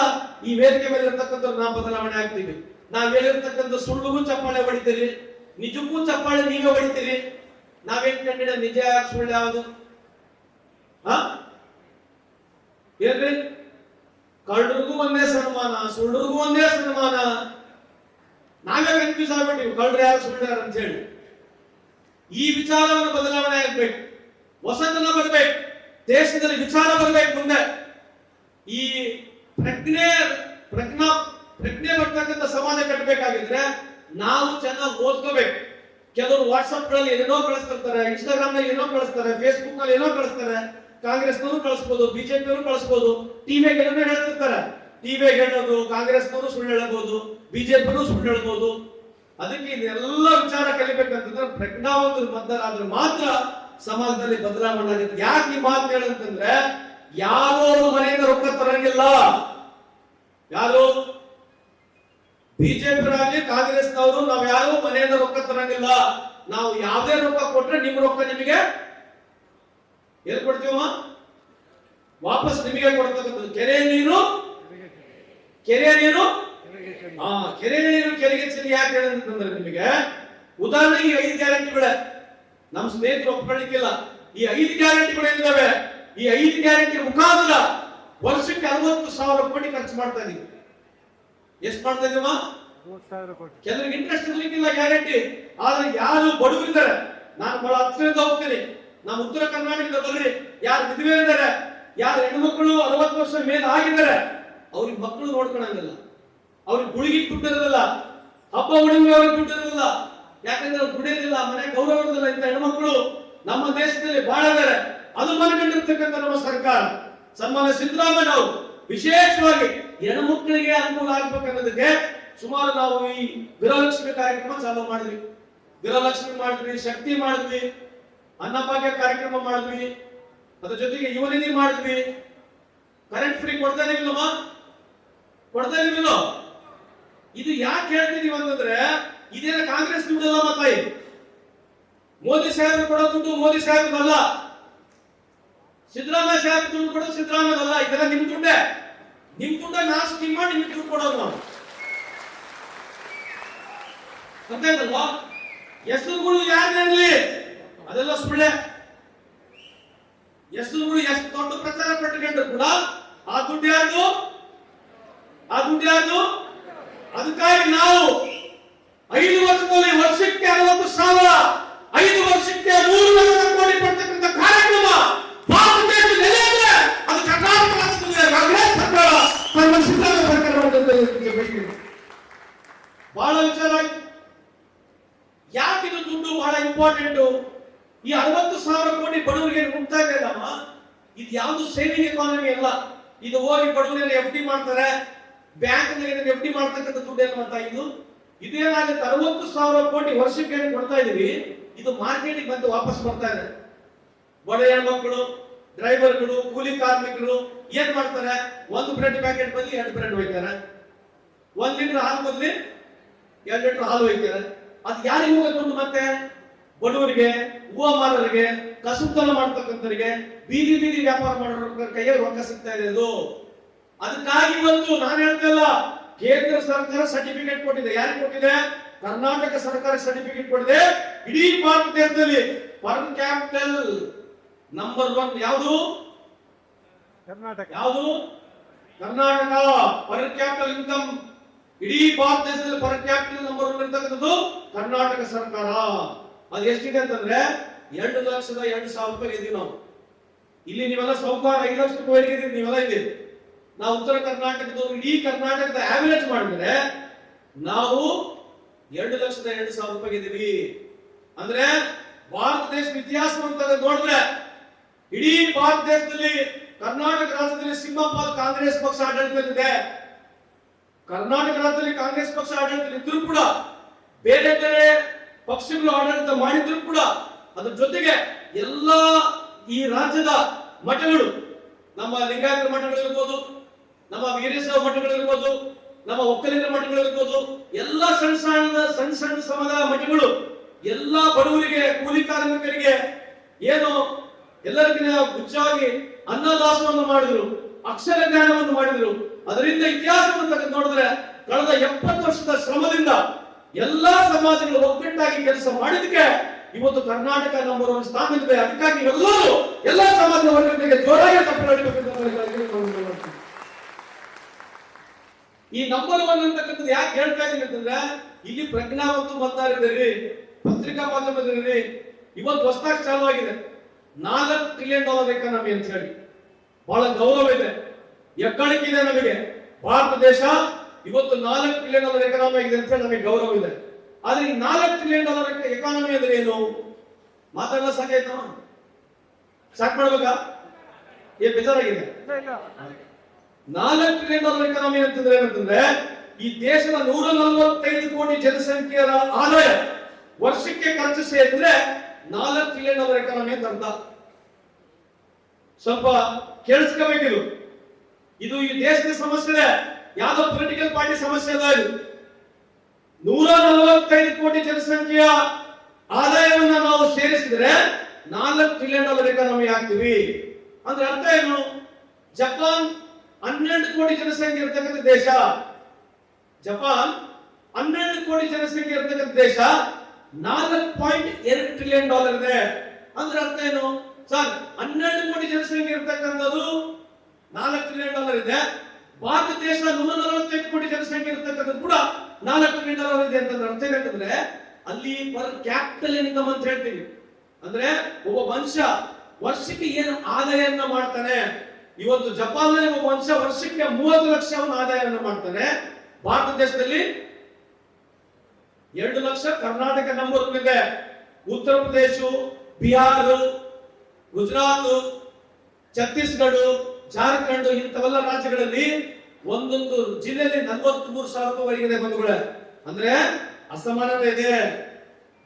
ಈ ವೇದಿಕೆ ಮೇಲೆ ಇರ್ತಕ್ಕಂಥ ನಾವು ಬದಲಾವಣೆ ಆಗ್ತೀವಿ. ನಾವ್ ಹೇಳಿರ್ತಕ್ಕಂಥ ಸುಳ್ಳಿಗೂ ಚಪ್ಪಾಳೆ ಹೊಡಿತೀರಿ, ನಿಜಕ್ಕೂ ಚಪ್ಪಾಳೆ ನೀವೇ ಹೊಡಿತೀರಿ. ನಾವೇನ್ ಕಂಡಿಡ ನಿಜ ಸುಳ್ಳು ಯಾವುದು? ಏನ್ರಿ, ಕಳ್ಳರಿಗೂ ಒಂದೇ ಸನ್ಮಾನ, ಸುಳ್ಳರಿಗೂ ಒಂದೇ ಸನ್ಮಾನ. ನಾವೇ ಕನ್ಫ್ಯೂಸ್ ಆಗ್ಬಿಟ್ಟಿವಿ, ಕಳ್ಳರು ಯಾರು ಸುಳ್ಳು ಯಾರು ಅಂತ ಹೇಳಿ. ಈ ವಿಚಾರವನ್ನು ಬದಲಾವಣೆ ಆಗ್ಬೇಕು, ಹೊಸತನ ಬರ್ಬೇಕು, ದೇಶದಲ್ಲಿ ವಿಚಾರ ಬರ್ಬೇಕು. ಮುಂದೆ ಈ ಪ್ರಜ್ಞೆ ಬರ್ತಕ್ಕಂಥ ಸಮಾಜ ಕಟ್ಟಬೇಕಾಗಿದ್ರೆ ನಾವು ಚೆನ್ನಾಗಿ ಓದ್ಕೋಬೇಕು. ಕೆಲವರು ವಾಟ್ಸ್ಆಪ್ ಗಳಲ್ಲಿ ಏನೇನೋ ಕಳಿಸ್ತಿರ್ತಾರೆ, ಇನ್ಸ್ಟಾಗ್ರಾಮ್ ನಲ್ಲಿ ಏನೋ ಕಳಿಸ್ತಾರೆ, ಫೇಸ್ಬುಕ್ ನಲ್ಲಿ ಏನೋ ಕಳಿಸ್ತಾರೆ. ಕಾಂಗ್ರೆಸ್ನವರು ಕಳಿಸ್ಬೋದು, ಬಿಜೆಪಿಯವರು ಕಳಿಸ್ಬೋದು, ಟಿವಿಗೆ ಏನೋ ಹೇಳ್ತಿರ್ತಾರೆ. ಟಿವಿಗೆ ಹೇಳೋದು ಕಾಂಗ್ರೆಸ್ನವರು ಸುಳ್ಳು ಹೇಳಬಹುದು, ಬಿಜೆಪಿಯವರು ಸುಳ್ಳು ಹೇಳ್ಬೋದು. ಅದಕ್ಕೆ ಇದೆಲ್ಲ ವಿಚಾರ ಕಲಿಬೇಕಂತಂದ್ರೆ ಪ್ರಜ್ಞಾವಂತರು ಬದ್ಧರಾದ್ರೆ ಮಾತ್ರ ಸಮಾಜದಲ್ಲಿ ಬದಲಾವಣೆ ಆಗುತ್ತೆ. ಯಾಕೆ ಈ ಮಾತು ಹೇಳಂತಂದ್ರೆ, ಯಾರೋ ಮನೆಯಿಂದ ರೊಕ್ಕ ತರಂಗಿಲ್ಲ. ಯಾರು ಬಿಜೆಪಿಯವರಾಗ್ಲಿ ಕಾಂಗ್ರೆಸ್ನವರು ನಾವು ಯಾರು ಮನೆಯಿಂದ ರೊಕ್ಕ ತರಂಗಿಲ್ಲ. ನಾವು ಯಾವುದೇ ರೊಕ್ಕ ಕೊಟ್ರೆ ನಿಮ್ಮ ರೊಕ್ಕ ನಿಮಗೆ ಎಲ್ಲಿ ಕೊಡ್ತೀವಮ್ಮ? ವಾಪಸ್ ನಿಮಗೆ ಕೊಡ್ತಕ್ಕಂಥದ್ದು. ಕೆರೆ ನೀರು ಕೆರೆ ನೀರು ಕೆರೆಗೆ ಚೆಲ್ಲಿ ಯಾಕೆ ಹೇಳಂತಂದ್ರೆ, ನಿಮಗೆ ಉದಾಹರಣೆಗೆ 5 ಗ್ಯಾರಂಟಿಗಳೇ ನಮ್ಮ ಸ್ನೇಹಿತರು ಒಪ್ಕೊಳ್ಳಿಕ್ಕಿಲ್ಲ. ಈ 5 ಗ್ಯಾರಂಟಿಗಳು ಏನಿದಾವೆ, ಈ 5 ಗ್ಯಾರಂಟಿ ಮುಖಾಂತರ ವರ್ಷಕ್ಕೆ 60,000 ಕೋಟಿ ಖರ್ಚು ಮಾಡ್ತಾ ಇದೀವಿ. ಎಷ್ಟು ಮಾಡ್ತಾ ಇದೀವ? 30,000 ಕೋಟಿ. ಕೆಲವರಿಗೆ ಇಂಟ್ರೆಸ್ಟ್ ಇರ್ಲಿಕ್ಕಿಲ್ಲ ಗ್ಯಾರಂಟಿ, ಆದ್ರೆ ಯಾರು ಬಡವರಿದ್ದಾರೆ, ನಾನು ಬಹಳ ಹತ್ತಿರದಿಂದ ಹೋಗ್ತೀನಿ, ನಮ್ಮ ಉತ್ತರ ಕರ್ನಾಟಕದ ಬರ್ರಿ, ಯಾರು ವಿಧವೆ ಇದ್ದಾರೆ, ಯಾರು ಹೆಣ್ಮಕ್ಳು 60 ವರ್ಷ ಮೇಲೆ ಆಗಿದ್ದಾರೆ, ಅವ್ರಿಗೆ ಮಕ್ಕಳು ನೋಡ್ಕೊಳಂಗಿಲ್ಲ, ಅವ್ರಿಗೆ ಗುಳಿಗೆ ದುಡ್ಡಿರೋದಿಲ್ಲ, ಹಬ್ಬ ಹುಡುಗಿ ಅವ್ರಿಗೆ ದುಡ್ಡಿರೋದಿಲ್ಲ. ಯಾಕಂದ್ರೆ ಅವ್ರು ದುಡಿಯೋದಿಲ್ಲ, ಮನೆ ಗೌರವ ಇರೋದಿಲ್ಲ. ಇಂಥ ಹೆಣ್ಮಕ್ಳು ನಮ್ಮ ದೇಶದಲ್ಲಿ ಬಹಳ ಇದ್ದಾರೆ. ಅದು ಮನಗಂಡಿರ್ತಕ್ಕಂಥ ನಮ್ಮ ಸರ್ಕಾರ, ಸನ್ಮಾನ್ಯ ಸಿದ್ದರಾಮಯ್ಯ ಅವರು ವಿಶೇಷವಾಗಿ ಹೆಣ್ಮಕ್ಳಿಗೆ ಅನುಕೂಲ ಆಗ್ಬೇಕನ್ನೋದಕ್ಕೆ ಸುಮಾರು ನಾವು ಈ ಗೃಹಲಕ್ಷ್ಮಿ ಕಾರ್ಯಕ್ರಮ ಚಾಲೂ ಮಾಡಿದ್ವಿ. ಗೃಹಲಕ್ಷ್ಮಿ ಮಾಡಿದ್ವಿ, ಶಕ್ತಿ ಮಾಡಿದ್ವಿ, ಅನ್ನಭಾಗ್ಯ ಕಾರ್ಯಕ್ರಮ ಮಾಡಿದ್ವಿ, ಅದ್ರ ಜೊತೆಗೆ ಯುವ ನಿಧಿ ಮಾಡಿದ್ವಿ. ಕರೆಂಟ್ ಫ್ರೀ ಕೊಡ್ತಾ ಇದೀವಿಲ್ಲಮ್ಮ, ಕೊಡ್ತಾ ಇದೀವಿಲ್ಲೋ? ಇದು ಯಾಕೆ ಹೇಳ್ತಿದೀವಿ ಅಂತಂದ್ರೆ, ಇದೇನ ಕಾಂಗ್ರೆಸ್ ದುಡ್ಡಲ್ಲ ಮತ್ತಾಯಿ, ಮೋದಿ ಸಾಹೇಬರು ಕೊಡೋ ದುಡ್ಡು ಮೋದಿ ಸಾಹೇಬ್ರಲ್ಲ, ಸಿದ್ದರಾಮಯ್ಯ ಸಾಹೇಬ್ ದುಡ್ಡು ಕೊಡೋದು ಸಿದ್ದರಾಮಯ್ಯದಲ್ಲ. ಇದೆಲ್ಲ ನಿಮ್ ದುಡ್ಡೇ. ನಿಮ್ ದುಡ್ಡ ನಾವು ಸ್ಕೀಮ್ ಮಾಡಿ ನಿಮ್ಗೆ ದುಡ್ಡು ಕೊಡೋದು ನಾವು. ಗೊತ್ತಾಯ್ತಲ್ವಾ? ಹೆಸರುಗಳು ಯಾರಿರಲಿ ಅದೆಲ್ಲ ಸುಳ್ಳೆ. ಹೆಸರುಗಳು ಎಷ್ಟು ದೊಡ್ಡ ಪ್ರಚಾರ ಪಟ್ಟುಕೊಂಡ್ರು ಕೂಡ ಆ ದುಡ್ಡು ಯಾರು? ಆ ದುಡ್ಡು ಯಾರು? ಅದಕ್ಕಾಗಿ ನಾವು 5 ವರ್ಷದಲ್ಲಿ ವರ್ಷಕ್ಕೆ 60,000, 5 ವರ್ಷಕ್ಕೆ 3 ಲಕ್ಷ ಕೋಟಿ ಪಡ್ತಕ್ಕಂಥ ಕಾರ್ಯಕ್ರಮ ಭಾರತ ದೇಶದಲ್ಲಿ ಅದು ಕರ್ನಾಟಕ ರಾಜ್ಯದಲ್ಲಿ ಕಾಂಗ್ರೆಸ್ ಸರ್ಕಾರ, ಸಿದ್ದರಾಮಯ್ಯ ಸರ್ಕಾರ ಬಹಳ ವಿಚಾರ ಆಯ್ತು. ಯಾಕೆ ಇದು ದುಡ್ಡು ಬಹಳ ಇಂಪಾರ್ಟೆಂಟ್? ಈ 60,000 ಕೋಟಿ ಬಡವರಿಗೆ ಮುಟ್ತಾ ಇದೆಯಲ್ಲಮ್ಮ, ಇದು ಯಾವುದು ಸೇವಿಂಗ್ ಎಕಾನಮಿ ಅಲ್ಲ. ಇದು ಹೋಗಿ ಬಡವರಿಗೆ FD ಮಾಡ್ತಾರೆ, ಬ್ಯಾಂಕ್ FD ಮಾಡ್ತಕ್ಕಂಥ ದುಡ್ಡು ಏನು ಮಾಡ್ತಾ ಇದೇನಾಗುತ್ತೆ? 60,000 ಕೋಟಿ ವರ್ಷಕ್ಕೆ ಕೊಡ್ತಾ ಇದೀವಿ, ಇದು ಮಾರ್ಕೆಟಿಗೆ ಬಂದು ವಾಪಸ್ ಬರ್ತಾ ಇದೆ. ಬಡ ಹೆಣ್ಮಕ್ಳು, ಡ್ರೈವರ್ಗಳು, ಕೂಲಿ ಕಾರ್ಮಿಕರು ಏನ್ ಮಾಡ್ತಾರೆ? 1 ಬ್ರೆಡ್ ಪ್ಯಾಕೆಟ್ ಬದಲಿ 2 ಬ್ರೆಡ್ ಒಯ್ತಾರೆ, 1 ಲೀಟರ್ ಹಾಲು ಬದಲಿ 2 ಲೀಟರ್ ಹಾಲು ಒಯ್ತಾರೆ. ಅದು ಯಾರಿಗೆ ಹೋಗುತ್ತೆ? ಮತ್ತೆ ಬಡವರಿಗೆ, ಹೂವ ಮಾರರಿಗೆ, ಕಸುತನ ಮಾಡ್ತಕ್ಕಂಥವರಿಗೆ, ಬೀದಿ ಬೀದಿ ವ್ಯಾಪಾರ ಮಾಡೋರ ಕೈಯಲ್ಲಿ ರೊಕ್ಕ ಸಿಗ್ತಾ ಇದೆ. ಅದು ಅದಕ್ಕಾಗಿ ಒಂದು ನಾನು ಹೇಳ್ತಲ್ಲ, ಕೇಂದ್ರ ಸರ್ಕಾರ ಸರ್ಟಿಫಿಕೇಟ್ ಕೊಟ್ಟಿದೆ. ಯಾರಿಗೆ ಕೊಟ್ಟಿದೆ? ಕರ್ನಾಟಕ ಸರ್ಕಾರ ಸರ್ಟಿಫಿಕೇಟ್ ಕೊಟ್ಟಿದೆ. ಇಡೀ ಭಾರತ ದೇಶದಲ್ಲಿ ಪರ್ ಕ್ಯಾಪಿಟಲ್ ನಂಬರ್ 1 ಯಾವುದು? ಕರ್ನಾಟಕ. ಯಾವುದು? ಕರ್ನಾಟಕ. ಪರ್ ಕ್ಯಾಪಿಟಲ್ ಇನ್ಕಮ್ ಇಡೀ ಭಾರತ ದೇಶದಲ್ಲಿ ಪರ್ ಕ್ಯಾಪಿಟಲ್ ನಂಬರ್ 1 ಇರ್ತಕ್ಕಂಥದ್ದು ಕರ್ನಾಟಕ ಸರ್ಕಾರ. ಅದು ಎಷ್ಟಿದೆ ಅಂತಂದ್ರೆ 2,02,000 ರೂಪಾಯಿ ಇದೀವಿ ನಾವು. ಇಲ್ಲಿ ನೀವೆಲ್ಲ ಸಾಹುಕಾರ 5 ಲಕ್ಷ ರೂಪಾಯಿ ಇದೀವಿ, ನೀವೆಲ್ಲ ಇದ್ದೀರಿ. ನಾವು ಉತ್ತರ ಕರ್ನಾಟಕದವರು ಇಡೀ ಕರ್ನಾಟಕದ ಆವರೇಜ್ ಮಾಡಿದ್ರೆ ನಾವು 2,02,000 ರೂಪಾಯಿ ಇದೀವಿ. ಅಂದ್ರೆ ಭಾರತ ದೇಶದ ಇತಿಹಾಸವನ್ನು ತೆಗೆದು ನೋಡಿದ್ರೆ ಇಡೀ ಭಾರತ ದೇಶದಲ್ಲಿ ಕರ್ನಾಟಕ ರಾಜ್ಯದಲ್ಲಿ ಸಿಂಹಪಾಲ್ ಕಾಂಗ್ರೆಸ್ ಪಕ್ಷ ಆಡಳಿತದಲ್ಲಿದೆ. ಕರ್ನಾಟಕ ರಾಜ್ಯದಲ್ಲಿ ಕಾಂಗ್ರೆಸ್ ಪಕ್ಷ ಆಡಳಿತದಲ್ಲಿದ್ದರೂ ಕೂಡ ಬೇರೆ ಬೇರೆ ಪಕ್ಷಗಳು ಆಡಳಿತ ಮಾಡಿದ್ರು ಕೂಡ ಅದ್ರ ಜೊತೆಗೆ ಎಲ್ಲ ಈ ರಾಜ್ಯದ ಮಠಗಳು, ನಮ್ಮ ಲಿಂಗಾಯತ ಮಠಗಳಿರ್ಬೋದು, ನಮ್ಮ ವೀರೇಶ್ವರ ಮಠಗಳಿರ್ಬೋದು, ನಮ್ಮ ಒಕ್ಕಲಿಗರ ಮಠಗಳಿರ್ಬೋದು, ಎಲ್ಲ ಸಣ್ಣ ಸಮುದಾಯ ಮಠಗಳು ಎಲ್ಲ ಬಡವರಿಗೆ, ಕೂಲಿ ಕಾರ್ಮಿಕರಿಗೆ ಏನು ಎಲ್ಲರಿಗಿನ ಗುಚ್ಚಾಗಿ ಅನ್ನದಾಸವನ್ನು ಮಾಡಿದ್ರು, ಅಕ್ಷರ ಜ್ಞಾನವನ್ನು ಮಾಡಿದ್ರು. ಅದರಿಂದ ಇತಿಹಾಸವನ್ನು ತೆಗೆದು ನೋಡಿದ್ರೆ ಕಳೆದ 70 ವರ್ಷದ ಶ್ರಮದಿಂದ ಎಲ್ಲಾ ಸಮಾಜಗಳು ಒಗ್ಗಟ್ಟಾಗಿ ಕೆಲಸ ಮಾಡಿದಕ್ಕೆ ಇವತ್ತು ಕರ್ನಾಟಕ ನಂಬರ್ 1 ಸ್ಥಾನದಲ್ಲಿದೆ. ಅದಕ್ಕಾಗಿ ಎಲ್ಲರೂ ಎಲ್ಲಾ ಸಮಾಜದ ವರ್ಗಗಳಿಗೆ ಜೋರಾಗಿ ಚಪ್ಪಾಳೆ ಹೊಡಿಬೇಕು. ಈ ನಂಬರ್ 1 ಅಂತಕ್ಕಂಥದ್ದು ಯಾಕೆ ಹೇಳ್ತಾ ಇದ್ದೀನಿ ಅಂತಂದ್ರೆ ಇಲ್ಲಿ ಪ್ರಜ್ಞಾವಂತ ಮತದಾರರಿದ್ದೀರಿ, ಪತ್ರಿಕಾ ಮಾಧ್ಯಮದಲ್ಲಿ ಇವತ್ತು ಹೊಸದಾಗಿ ಚಾಲು ಆಗಿದೆ $4 ಟ್ರಿಲಿಯನ್ ಎಕಾನಮಿ ಅಂತ ಹೇಳಿ. ಬಹಳ ಗೌರವ ಇದೆ, ಎಕ್ಕಳಿಕ್ಕಿದೆ ನಮಗೆ. ಭಾರತ ದೇಶ ಇವತ್ತು $4 ಟ್ರಿಲಿಯನ್ ಎಕಾನಮಿ ಆಗಿದೆ ಅಂತ ಹೇಳಿ ನಮಗೆ ಗೌರವ ಇದೆ. ಆದ್ರೆ ಈ $4 ಟ್ರಿಲಿಯನ್ ಎಕಾನಮಿ ಅಂದ್ರೆ ಏನು? ಮಾತಾಡಲ್ಲ ಸಾಕಾಯ್ತು, ಸಾಕ್ ಮಾಡ್ಬೇಕಾ? ಬೇಜಾರಾಗಿದೆ. $4 ಟ್ರಿಲಿಯನ್ ಎಕಾನಮಿ ಅಂತಂದ್ರೆ ಏನಂತಂದ್ರೆ ಈ ದೇಶದ 145 ಕೋಟಿ ಜನಸಂಖ್ಯೆಯ ಆದಾಯ ವರ್ಷಕ್ಕೆ ಖರ್ಚು ಸೇರಿದ್ರೆ $4 ಟ್ರಿಲಿಯನ್ ಎಕಾನಮಿ ಅಂತ ಅರ್ಥ. ಸ್ವಲ್ಪ ಕೇಳಿಸ್ಕೋಬೇಕಿದು. ಇದು ಈ ದೇಶದ ಸಮಸ್ಯೆ ಇದೆ, ಯಾವ್ದೋ ಪೊಲಿಟಿಕಲ್ ಪಾರ್ಟಿ ಸಮಸ್ಯೆ ಅಲ್ಲ. ಇದು 145 ಕೋಟಿ ಜನಸಂಖ್ಯೆಯ ಆದಾಯವನ್ನ ನಾವು ಸೇರಿಸಿದ್ರೆ $4 ಟ್ರಿಲಿಯನ್ ಎಕಾನಮಿ ಆಗ್ತೀವಿ. ಅಂದ್ರೆ ಅರ್ಥ ಏನು? ಜಪಾನ್ 12 ಕೋಟಿ ಜನಸಂಖ್ಯೆ ಇರತಕ್ಕಂಥ ದೇಶ. ಜಪಾನ್ 12 ಕೋಟಿ ಜನಸಂಖ್ಯೆ ಇರತಕ್ಕಂಥ ದೇಶ, $4.2 ಟ್ರಿಲಿಯನ್ ಇದೆ. ಅಂದ್ರೆ ಅರ್ಥ ಏನು ಸರ್? 12 ಕೋಟಿ ಜನಸಂಖ್ಯೆ ಇರತಕ್ಕಂಥದ್ದು $4 ಟ್ರಿಲಿಯನ್ ಇದೆ. ಭಾರತ ದೇಶ 145 ಕೋಟಿ ಜನಸಂಖ್ಯೆ ಇರತಕ್ಕಂಥದ್ದು ಕೂಡ $4 ಟ್ರಿಲಿಯನ್ ಇದೆ ಅಂತಂದ್ರೆ ಅರ್ಥ ಏನಂತಂದ್ರೆ ಅಲ್ಲಿ ಪರ್ ಕ್ಯಾಪಿಟಲ್ ಇನ್ಕಮ್ ಅಂತ ಹೇಳ್ತೀವಿ. ಅಂದ್ರೆ ಒಬ್ಬ ಮನುಷ್ಯ ವರ್ಷಕ್ಕೆ ಏನು ಆದಾಯವನ್ನ ಮಾಡ್ತಾನೆ. ಇವತ್ತು ಜಪಾನ್ನಲ್ಲಿ ಒಬ್ಬ ಮನುಷ್ಯ ವರ್ಷಕ್ಕೆ 30 ಲಕ್ಷ ಆದಾಯವನ್ನು ಮಾಡ್ತಾನೆ. ಭಾರತ ದೇಶದಲ್ಲಿ 2 ಲಕ್ಷ. ಕರ್ನಾಟಕ ನಂಬರ್ 1 ಇದೆ. ಉತ್ತರ ಪ್ರದೇಶ, ಬಿಹಾರ, ಗುಜರಾತ್, ಛತ್ತೀಸ್ಗಢ, ಜಾರ್ಖಂಡ್ ಇಂಥವೆಲ್ಲ ರಾಜ್ಯಗಳಲ್ಲಿ ಒಂದೊಂದು ಜಿಲ್ಲೆಯಲ್ಲಿ 43,000 ರೂಪಾಯಿ ಇದೆ ಬಂಧುಗಳೇ. ಅಂದ್ರೆ ಅಸಮಾನತೆ ಇದೆ.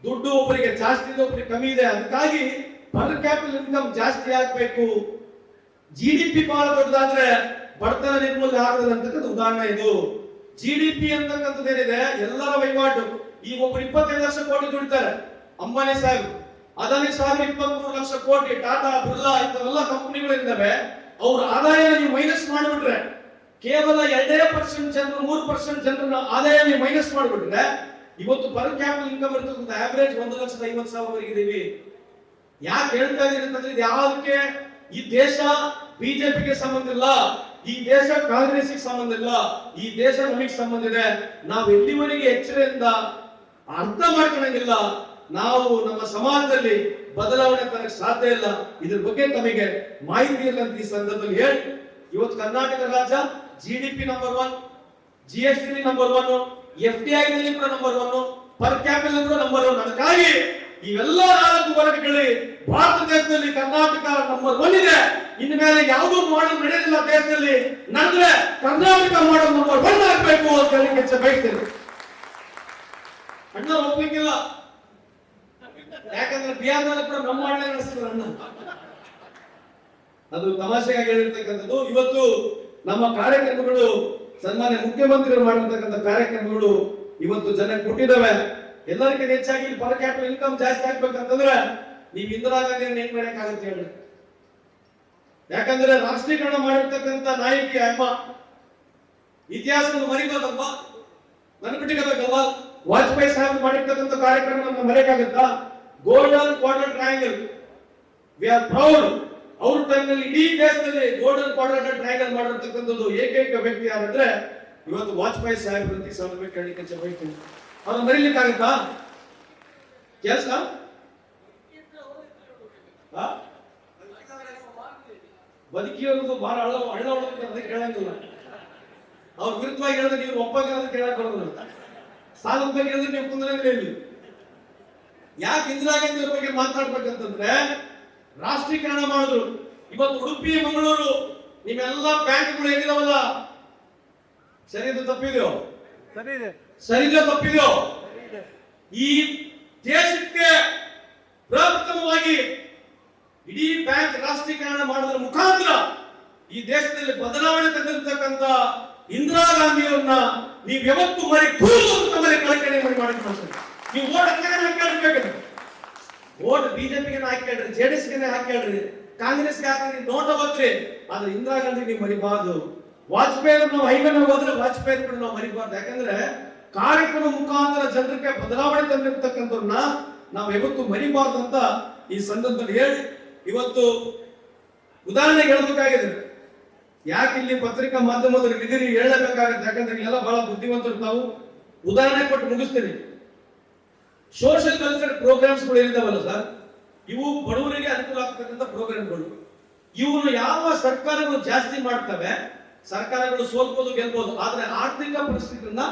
ದುಡ್ಡು ಒಬ್ಬರಿಗೆ ಜಾಸ್ತಿ ಇದೆ, ಒಬ್ಬರಿಗೆ ಕಮ್ಮಿ ಇದೆ. ಅದಕ್ಕಾಗಿ ಪರ್ ಕ್ಯಾಪಿಟಲ್ ಇನ್ಕಮ್ ಜಾಸ್ತಿ ಆಗ್ಬೇಕು. ಜಿಡಿಪಿ ಬಹಳ ದೊಡ್ಡದಾದ್ರೆ ಬಡತನ ನಿರ್ಮೂಲನೆ ಆಗದ ಅಂತಕ್ಕಂಥ ಉದಾಹರಣೆ ಇದು. ಜಿಡಿಪಿ ಅಂತಕ್ಕಂಥದ್ದು ಏನಿದೆ ಎಲ್ಲರ ವಹಿವಾಟು. ಈಗ ಒಬ್ರು 25 ಲಕ್ಷ ಕೋಟಿ ದುಡಿತಾರೆ, ಅಂಬಾನಿ ಸಾಹೇಬ್, ಅದಾನಿ ಸಾಹೇಬ್ 23 ಲಕ್ಷ ಕೋಟಿ, ಟಾಟಾ, ಬಿರ್ಲಾ ಇಂಥವೆಲ್ಲ ಕಂಪನಿಗಳಿದ್ದಾವೆ. ಅವ್ರ ಆದಾಯ ನೀವು ಮೈನಸ್ ಮಾಡಿಬಿಟ್ರೆ ಕೇವಲ 2% ಜನರು 3% ಜನರ ಆದಾಯ ನೀವು ಮೈನಸ್ ಮಾಡಿಬಿಟ್ರೆ ಇವತ್ತು ಪರ್ ಕ್ಯಾಪಿಟಲ್ ಇನ್ಕಮ್ ಇರ್ತಕ್ಕಂಥ ಆವರೇಜ್ 1,50,000 ವರೆಗೆ ಇದೀವಿ. ಯಾಕೆ ಹೇಳ್ತಾ ಇದೀನಿ ಅಂತಂದ್ರೆ ಯಾವ್ದಕ್ಕೆ ಈ ದೇಶ ಬಿಜೆಪಿಗೆ ಸಂಬಂಧ ಇಲ್ಲ, ಈ ದೇಶ ಕಾಂಗ್ರೆಸ್ಗೆ ಸಂಬಂಧ ಇಲ್ಲ, ಈ ದೇಶ ನಮಗೆ ಸಂಬಂಧ ಇದೆ. ನಾವು ಎಲ್ಲಿವರೆಗೆ ಎಚ್ಚರದಿಂದ ಅರ್ಥ ಮಾಡ್ಕೊಳ್ಳಂಗಿಲ್ಲ, ನಾವು ನಮ್ಮ ಸಮಾಜದಲ್ಲಿ ಬದಲಾವಣೆ ತರಕ್ಕೆ ಸಾಧ್ಯ ಇಲ್ಲ. ಇದ್ರ ಬಗ್ಗೆ ತಮಗೆ ಮಾಹಿತಿ ಇಲ್ಲ ಅಂತ ಈ ಸಂದರ್ಭದಲ್ಲಿ ಹೇಳಿ, ಇವತ್ತು ಕರ್ನಾಟಕ ರಾಜ್ಯ GDP number 1, GST number 1, FDI ನಲ್ಲಿ ಕೂಡ ನಂಬರ್ 1, ಪರ್ ಕ್ಯಾಪಿಟಲ್ ಕೂಡ ನಂಬರ್ 1. ಅದಕ್ಕಾಗಿ ಇವೆಲ್ಲ 4 ವರ್ಗಗಳಲ್ಲಿ ಭಾರತ ದೇಶದಲ್ಲಿ ಕರ್ನಾಟಕ ನಂಬರ್ 1 ಇದೆ. ಇನ್ನು ಮೇಲೆ ಯಾವುದೂ ಮಾಡಲು ನಡೆಯಲಿಲ್ಲ ದೇಶದಲ್ಲಿ. ನಂದ್ರೆ ಕರ್ನಾಟಕ ಮಾಡಲು ನಂಬರ್ 1 ಆಗಬೇಕು ಅಂತ ಹೇಳಿ ಬಯಸ್ತೇನೆ. ಅಣ್ಣ ಹೋಗ್ಲಿಕ್ಕಿಲ್ಲ, ಯಾಕಂದ್ರೆ ಬಿಹಾರದಲ್ಲಿ ಕೂಡ ನಮ್ಮ ಮಾಡಲೇ ನಡೆಸ್ತಾರೆ ಅಣ್ಣ. ಅದು ತಮಾಷೆಗಾಗಿ ಹೇಳಿರ್ತಕ್ಕಂಥದ್ದು. ಇವತ್ತು ನಮ್ಮ ಕಾರ್ಯಕ್ರಮಗಳು, ಸನ್ಮಾನ್ಯ ಮುಖ್ಯಮಂತ್ರಿಗಳು ಮಾಡಿರ್ತಕ್ಕಂಥ ಕಾರ್ಯಕ್ರಮಗಳು ಇವತ್ತು ಜನಕ್ಕೆ ಕೊಟ್ಟಿದ್ದಾವೆ. ಎಲ್ಲರಿಗಿಂತ ಹೆಚ್ಚಾಗಿ ಪರ್ ಕ್ಯಾಪಿಟಲ್ ಇನ್ಕಮ್ ಜಾಸ್ತಿ ಆಗ್ಬೇಕಂತಂದ್ರೆ ನೀವು ಇಂದಿರಾ ಗಾಂಧಿ ಏನ್ ಮಾಡಕ್ಕಾಗತ್ತೆ ಹೇಳಿ? ಯಾಕಂದ್ರೆ ರಾಷ್ಟ್ರೀಕರಣ ಮಾಡಿರ್ತಕ್ಕಂಥ ನಾಯಕಿ ಅಮ್ಮ ಇತಿಹಾಸವನ್ನು ಮರಿಬೋದಪ್ಪ, ನೆನಪಿಟ್ಟುಕೋಬೇಕಲ್ವಾ? ವಾಜಪೇಯಿ ಸಾಹೇಬ್ ಮಾಡಿರ್ತಕ್ಕಂಥ ಕಾರ್ಯಕ್ರಮ ಮರೆಯಕ್ಕಾಗತ್ತಾ? Golden quadrilateral triangle, we are proud. ಅವ್ರ ಟೈಮ್ನಲ್ಲಿ ಇಡೀ ದೇಶದಲ್ಲಿ ಗೋಲ್ಡನ್ ಕ್ವಾಡ್ರಲ್ ಟ್ರಯಾಂಗಲ್ ಮಾಡಿರ್ತಕ್ಕಂಥದ್ದು ಏಕೈಕ ವ್ಯಕ್ತಿ ಯಾರಂದ್ರೆ ಇವತ್ತು ವಾಜಪೇಯಿ ಸಾಹೇಬ್ರ ಈ ಸಂದರ್ಭ ಕೇಳಲಿಕ್ಕೆ ಬಯಸ್ತೀನಿ. ಅವ್ರು ಮರೀಲಿಕ್ಕಾಗುತ್ತಾ ಕೆಲಸ? ಬದುಕಿರೋದು ಬಹಳ ಹಳ್ಳ ಅದಕ್ಕೆ ಕೇಳಂಗಿಲ್ಲ. ಅವ್ರ ವಿರುದ್ಧವಾಗಿ ಹೇಳಿದ್ರೆ ನೀವು ಒಪ್ಪಾಗಿರೋದು ಕೇಳಕ್ ಬರೋದಿಲ್ಲ. ಸಾಲದ ಬಗ್ಗೆ ಹೇಳಿದ್ರೆ ನೀವು ಕುಂದ್ರೆ ಇಲ್ಲಿ ಯಾಕೆ ಇಂದಿರಾ ಗಾಂಧಿ ಅವ್ರ ಬಗ್ಗೆ ಮಾತನಾಡ್ಬೇಕಂತಂದ್ರೆ ರಾಷ್ಟ್ರೀಕರಣ ಮಾಡಿದ್ರು. ಇವತ್ತು ಉಡುಪಿ ಮಂಗಳೂರು ನಿಮ್ಮೆಲ್ಲ ಬ್ಯಾಂಕ್ಗಳು ಹೇಗಿದಾವಲ್ಲ, ಸರಿದು ತಪ್ಪಿದೆಯೋ? ಸರಿದ ತಪ್ಪಿದೆಯೋ? ಈ ದೇಶಕ್ಕೆ ಪ್ರಪ್ರಥಮವಾಗಿ ಇಡೀ ಬ್ಯಾಂಕ್ ರಾಷ್ಟ್ರೀಕರಣ ಮಾಡೋದ್ರ ಮುಖಾಂತರ ಈ ದೇಶದಲ್ಲಿ ಬದಲಾವಣೆ ತಂದಿರತಕ್ಕಂತ ಇಂದಿರಾ ಗಾಂಧಿಯವ್ರನ್ನ ನೀವು ಯಾವತ್ತು ಮರಿ ಕಳಕಳಿ ಮಾಡಿ ನೀವು ಓಟ್ ಹಾಕಿಡ್ಬೇಕು. ಓಟ್ ಬಿಜೆಪಿಗೆ ಹಾಕಿಡ್ರಿ, ಜೆಡಿಎಸ್ಗೆ ಹಾಕಿಡ್ರಿ, ಕಾಂಗ್ರೆಸ್ಗೆ ಹಾಕಿದ್ರಿ, ನೋಟ ಹೋಗ್ರಿ, ಆದ್ರೆ ಇಂದಿರಾ ಗಾಂಧಿ ನೀವು ಮರಿಬಾರ್ದು. ವಾಜಪೇಯಿ ನಾವು ಹೈವೇನ ಹೋದ್ರೆ ವಾಜಪೇಯಿ ಕೂಡ ನಾವು ಮರಿಬಾರ್ದು. ಯಾಕಂದ್ರೆ ಕಾರ್ಯಕ್ರಮ ಮುಖಾಂತರ ಜನರಿಗೆ ಬದಲಾವಣೆ ತಂದಿರತಕ್ಕಂಥವ್ರನ್ನ ನಾವು ಯಾವತ್ತು ಮರಿಬಾರ್ದು ಅಂತ ಈ ಸಂದರ್ಭದಲ್ಲಿ ಹೇಳಿ ಇವತ್ತು ಉದಾಹರಣೆಗೆ ಹೇಳಬೇಕಾಗಿದೆ. ಯಾಕೆ ಇಲ್ಲಿ ಪತ್ರಿಕಾ ಮಾಧ್ಯಮದಲ್ಲಿ ಇದೀರಿ ಹೇಳಬೇಕಾಗುತ್ತೆ, ಯಾಕಂದ್ರೆ ಇಲ್ಲೆಲ್ಲ ಬಹಳ ಬುದ್ಧಿವಂತರು. ನಾವು ಉದಾಹರಣೆ ಕೊಟ್ಟು ಮುಗಿಸ್ತೀವಿ. ಸೋಷಿಯಲ್ ವೆಲ್ಫೇರ್ ಪ್ರೋಗ್ರಾಮ್ಸ್ಗಳು ಏನಿದಾವಲ್ಲ ಸರ್, ಇವು ಬಡವರಿಗೆ ಅನುಕೂಲ ಆಗ್ತಕ್ಕಂಥ ಪ್ರೋಗ್ರಾಮ್ಗಳು. ಇವನ್ನು ಯಾವ ಸರ್ಕಾರಗಳು ಜಾಸ್ತಿ ಮಾಡ್ತವೆ, ಸರ್ಕಾರಗಳು ಸೋಲ್ಬೋದು ಗೆಲ್ಬಹುದು, ಆದ್ರೆ ಆರ್ಥಿಕ ಪರಿಸ್ಥಿತಿಯಿಂದ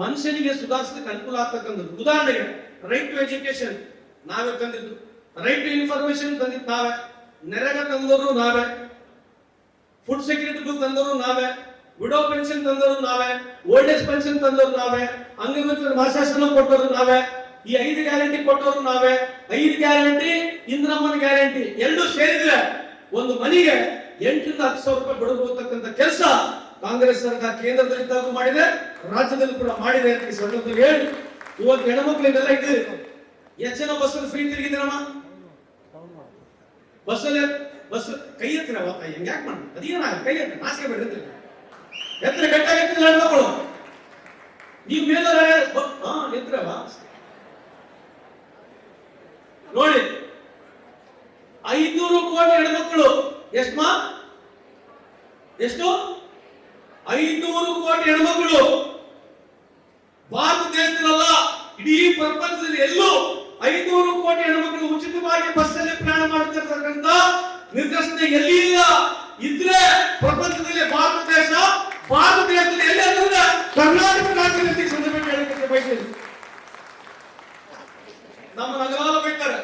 ಮನುಷ್ಯನಿಗೆ ಸುಧಾರಿಸಲಿಕ್ಕೆ ಅನುಕೂಲ ಆಗ್ತಕ್ಕಂಥದ್ದು. ಉದಾಹರಣೆಗೆ ರೈಟ್ ಟು ಎಜುಕೇಶನ್ ನಾವೇ ತಂದಿದ್ದು, ರೈಟ್ ಟು ಇನ್ಫಾರ್ಮೇಶನ್ ತಂದಿದ್ದು ನಾವೇ, ನೆರೆಗ ತಂದವರು ನಾವೇ, ಫುಡ್ ಸೆಕ್ಯೂರಿಟಿ ಬಿಲ್ ತಂದವರು ನಾವೇ, ವಿಡೋ ಪೆನ್ಷನ್ ತಂದವರು ನಾವೇ, ಓಲ್ಡ್ ಏಜ್ ಪೆನ್ಷನ್ ತಂದವರು ನಾವೇ, ಅಂಗವಿಕಲರ ಮಾಸಾಸನ ಕೊಟ್ಟವರು ನಾವೇ, ಈ 5 ಗ್ಯಾರಂಟಿ ಕೊಟ್ಟವರು ನಾವೇ. 5 ಗ್ಯಾರಂಟಿ, ಇಂದ್ರಮ್ಮನ ಗ್ಯಾರಂಟಿ ಎರಡು ಸೇರಿದ್ರೆ ಒಂದು ಮನೆಗೆ 8 ರಿಂದ 10 ಸಾವಿರ ರೂಪಾಯಿ ಬಡವರ್ತಕ್ಕಂಥ ಕೆಲಸ ಕಾಂಗ್ರೆಸ್ ಸರ್ಕಾರ ಕೇಂದ್ರದಲ್ಲಿ ಇದ್ದಾಗ ಮಾಡಿದೆ, ರಾಜ್ಯದಲ್ಲಿ ಕೂಡ ಮಾಡಿದೆ ಅಂತ ಈ ಸಂದರ್ಭದಲ್ಲಿ ಹೇಳಿ ಇವತ್ತು ಹೆಣ್ಮಕ್ಳಿಗೆಲ್ಲ ಇದೆ. ಎಷ್ಟು ಜನ ಬಸ್ಸಲ್ಲಿ ಫ್ರೀ ತಿರುಗಿದ್ದೀರಮ್ಮ? ಬಸ್ಸಲ್ಲಿ ಬಸ್ ಕೈ ಎತ್ತಿರವ ಹೆಂಗ್ ಯಾಕೆ ಮಾಡಿ ಅದೇನ ಕೈ ಎತ್ತ ನಾಚಿಕೆ ಬೇಡ ಎತ್ತರ ಗಟ್ಟಾಗಿ ಎತ್ತಿಲ್ಲ ಹೆಣ್ಮಕ್ಳು. ನೀವು ಮೇಲರ ಎತ್ತಿರವ ನೋಡಿ, 500 ಕೋಟಿ ಹೆಣ್ಮಕ್ಳು. ಎಷ್ಟು 500 ಕೋಟಿ ಹೆಣ್ಮಕ್ಳು ಭಾರತ ದೇಶದಲ್ಲ, ಇಡೀ ಪ್ರಪಂಚದಲ್ಲಿ ಎಲ್ಲೂ 500 ಕೋಟಿ ಹೆಣ್ಮಕ್ಳು ಉಚಿತವಾಗಿ ಬಸ್ಸಲ್ಲಿ ಪ್ರಯಾಣ ಮಾಡ್ತಿರ್ತಕ್ಕಂಥ ನಿರ್ದೇಶನ ಎಲ್ಲಿ ಇಲ್ಲ. ಇದ್ರೆ ಪ್ರಪಂಚದಲ್ಲಿ ಭಾರತ ದೇಶದಲ್ಲಿ ಎಲ್ಲಿ ಅಂತಂದ್ರೆ ಕರ್ನಾಟಕ ರಾಜ್ಯದಲ್ಲಿ ಸಂದರ್ಭ ಹೇಳಕ್ಕೆ ಬಯಸ್ತೀನಿ. ನಮ್ಮ ನಗರ ಬೈತಾರೆ,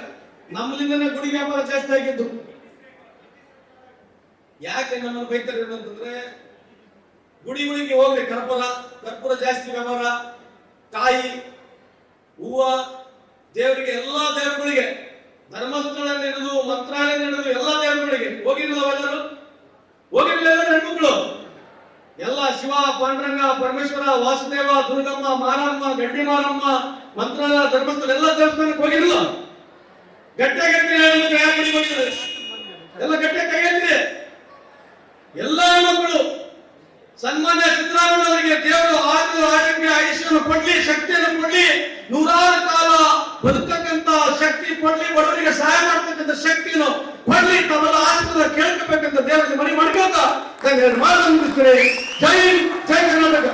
ನಮ್ಮಲಿಂದನೇ ಗುಡಿ ವ್ಯಾಪಾರ ಜಾಸ್ತಿ ಆಗಿದ್ದು. ಯಾಕೆ ನಮ್ಮನ್ನು ಬೈತಾರೆ ಅಂತಂದ್ರೆ ಗುಡಿಗಳಿಗೆ ಹೋಗ್ರಿ, ಕರ್ಪೂರ ಜಾಸ್ತಿ ವ್ಯವಹಾರ, ಕಾಯಿ ಹೂವ ದೇವರಿಗೆ, ಎಲ್ಲಾ ದೇವರುಗಳಿಗೆ, ಧರ್ಮಸ್ಥಳ ನಡೆದು ಮಂತ್ರಾಲಯ ನಡೆದು ಎಲ್ಲಾ ದೇವರುಗಳಿಗೆ ಹೋಗಿರಲಿಲ್ಲವೆಲ್ಲರೂ? ಹೋಗಿರಲಿಲ್ಲ ಹೆಣ್ಮಕ್ಳು ಎಲ್ಲ ಶಿವ, ಪಾಂಡುರಂಗ, ಪರಮೇಶ್ವರ, ವಾಸುದೇವ, ದುರ್ಗಮ್ಮ, ಮಾರಮ್ಮ, ಗಡ್ಡಿ ಮಾರಮ್ಮ, ಮಂತ್ರಾಲಯ, ಧರ್ಮಸ್ಥಳ ಎಲ್ಲ ದೇವಸ್ಥಾನಕ್ಕೆ ಹೋಗಿರಲಿಲ್ಲ? ಗಟ್ಟೆ ಎಲ್ಲ ಗಟ್ಟೆ ಕೈಯಲ್ಲಿ ಎಲ್ಲ ಹೆಣ್ಮಕ್ಳು ಸನ್ಮಾನ್ಯ ಸಿದ್ದರಾಮಯ್ಯ ಅವರಿಗೆ ದೇವರು ಆರೋಗ್ಯ ಆಯುಷ್ಯನ್ನು ಕೊಡ್ಲಿ, ಶಕ್ತಿಯನ್ನು ಕೊಡ್ಲಿ, 100 ಕಾಲ ಬದುಕಕ್ಕಂತ ಶಕ್ತಿ ಕೊಡ್ಲಿ, ಬಡವರಿಗೆ ಸಹಾಯ ಮಾಡ್ತಕ್ಕಂಥ ಶಕ್ತಿಯನ್ನು ಕೊಡ್ಲಿ, ತಮ್ಮೆಲ್ಲ ಆಶೀರ್ವಾದ ಕೇಳ್ಕೋಬೇಕಂತ ದೇವರಿಗೆ ಮನೆ ಮಾಡ್ಕೊಂತ ಮುಗಿಸ್ತಾರೆ. ಜೈ ಕರ್ನಾಟಕ.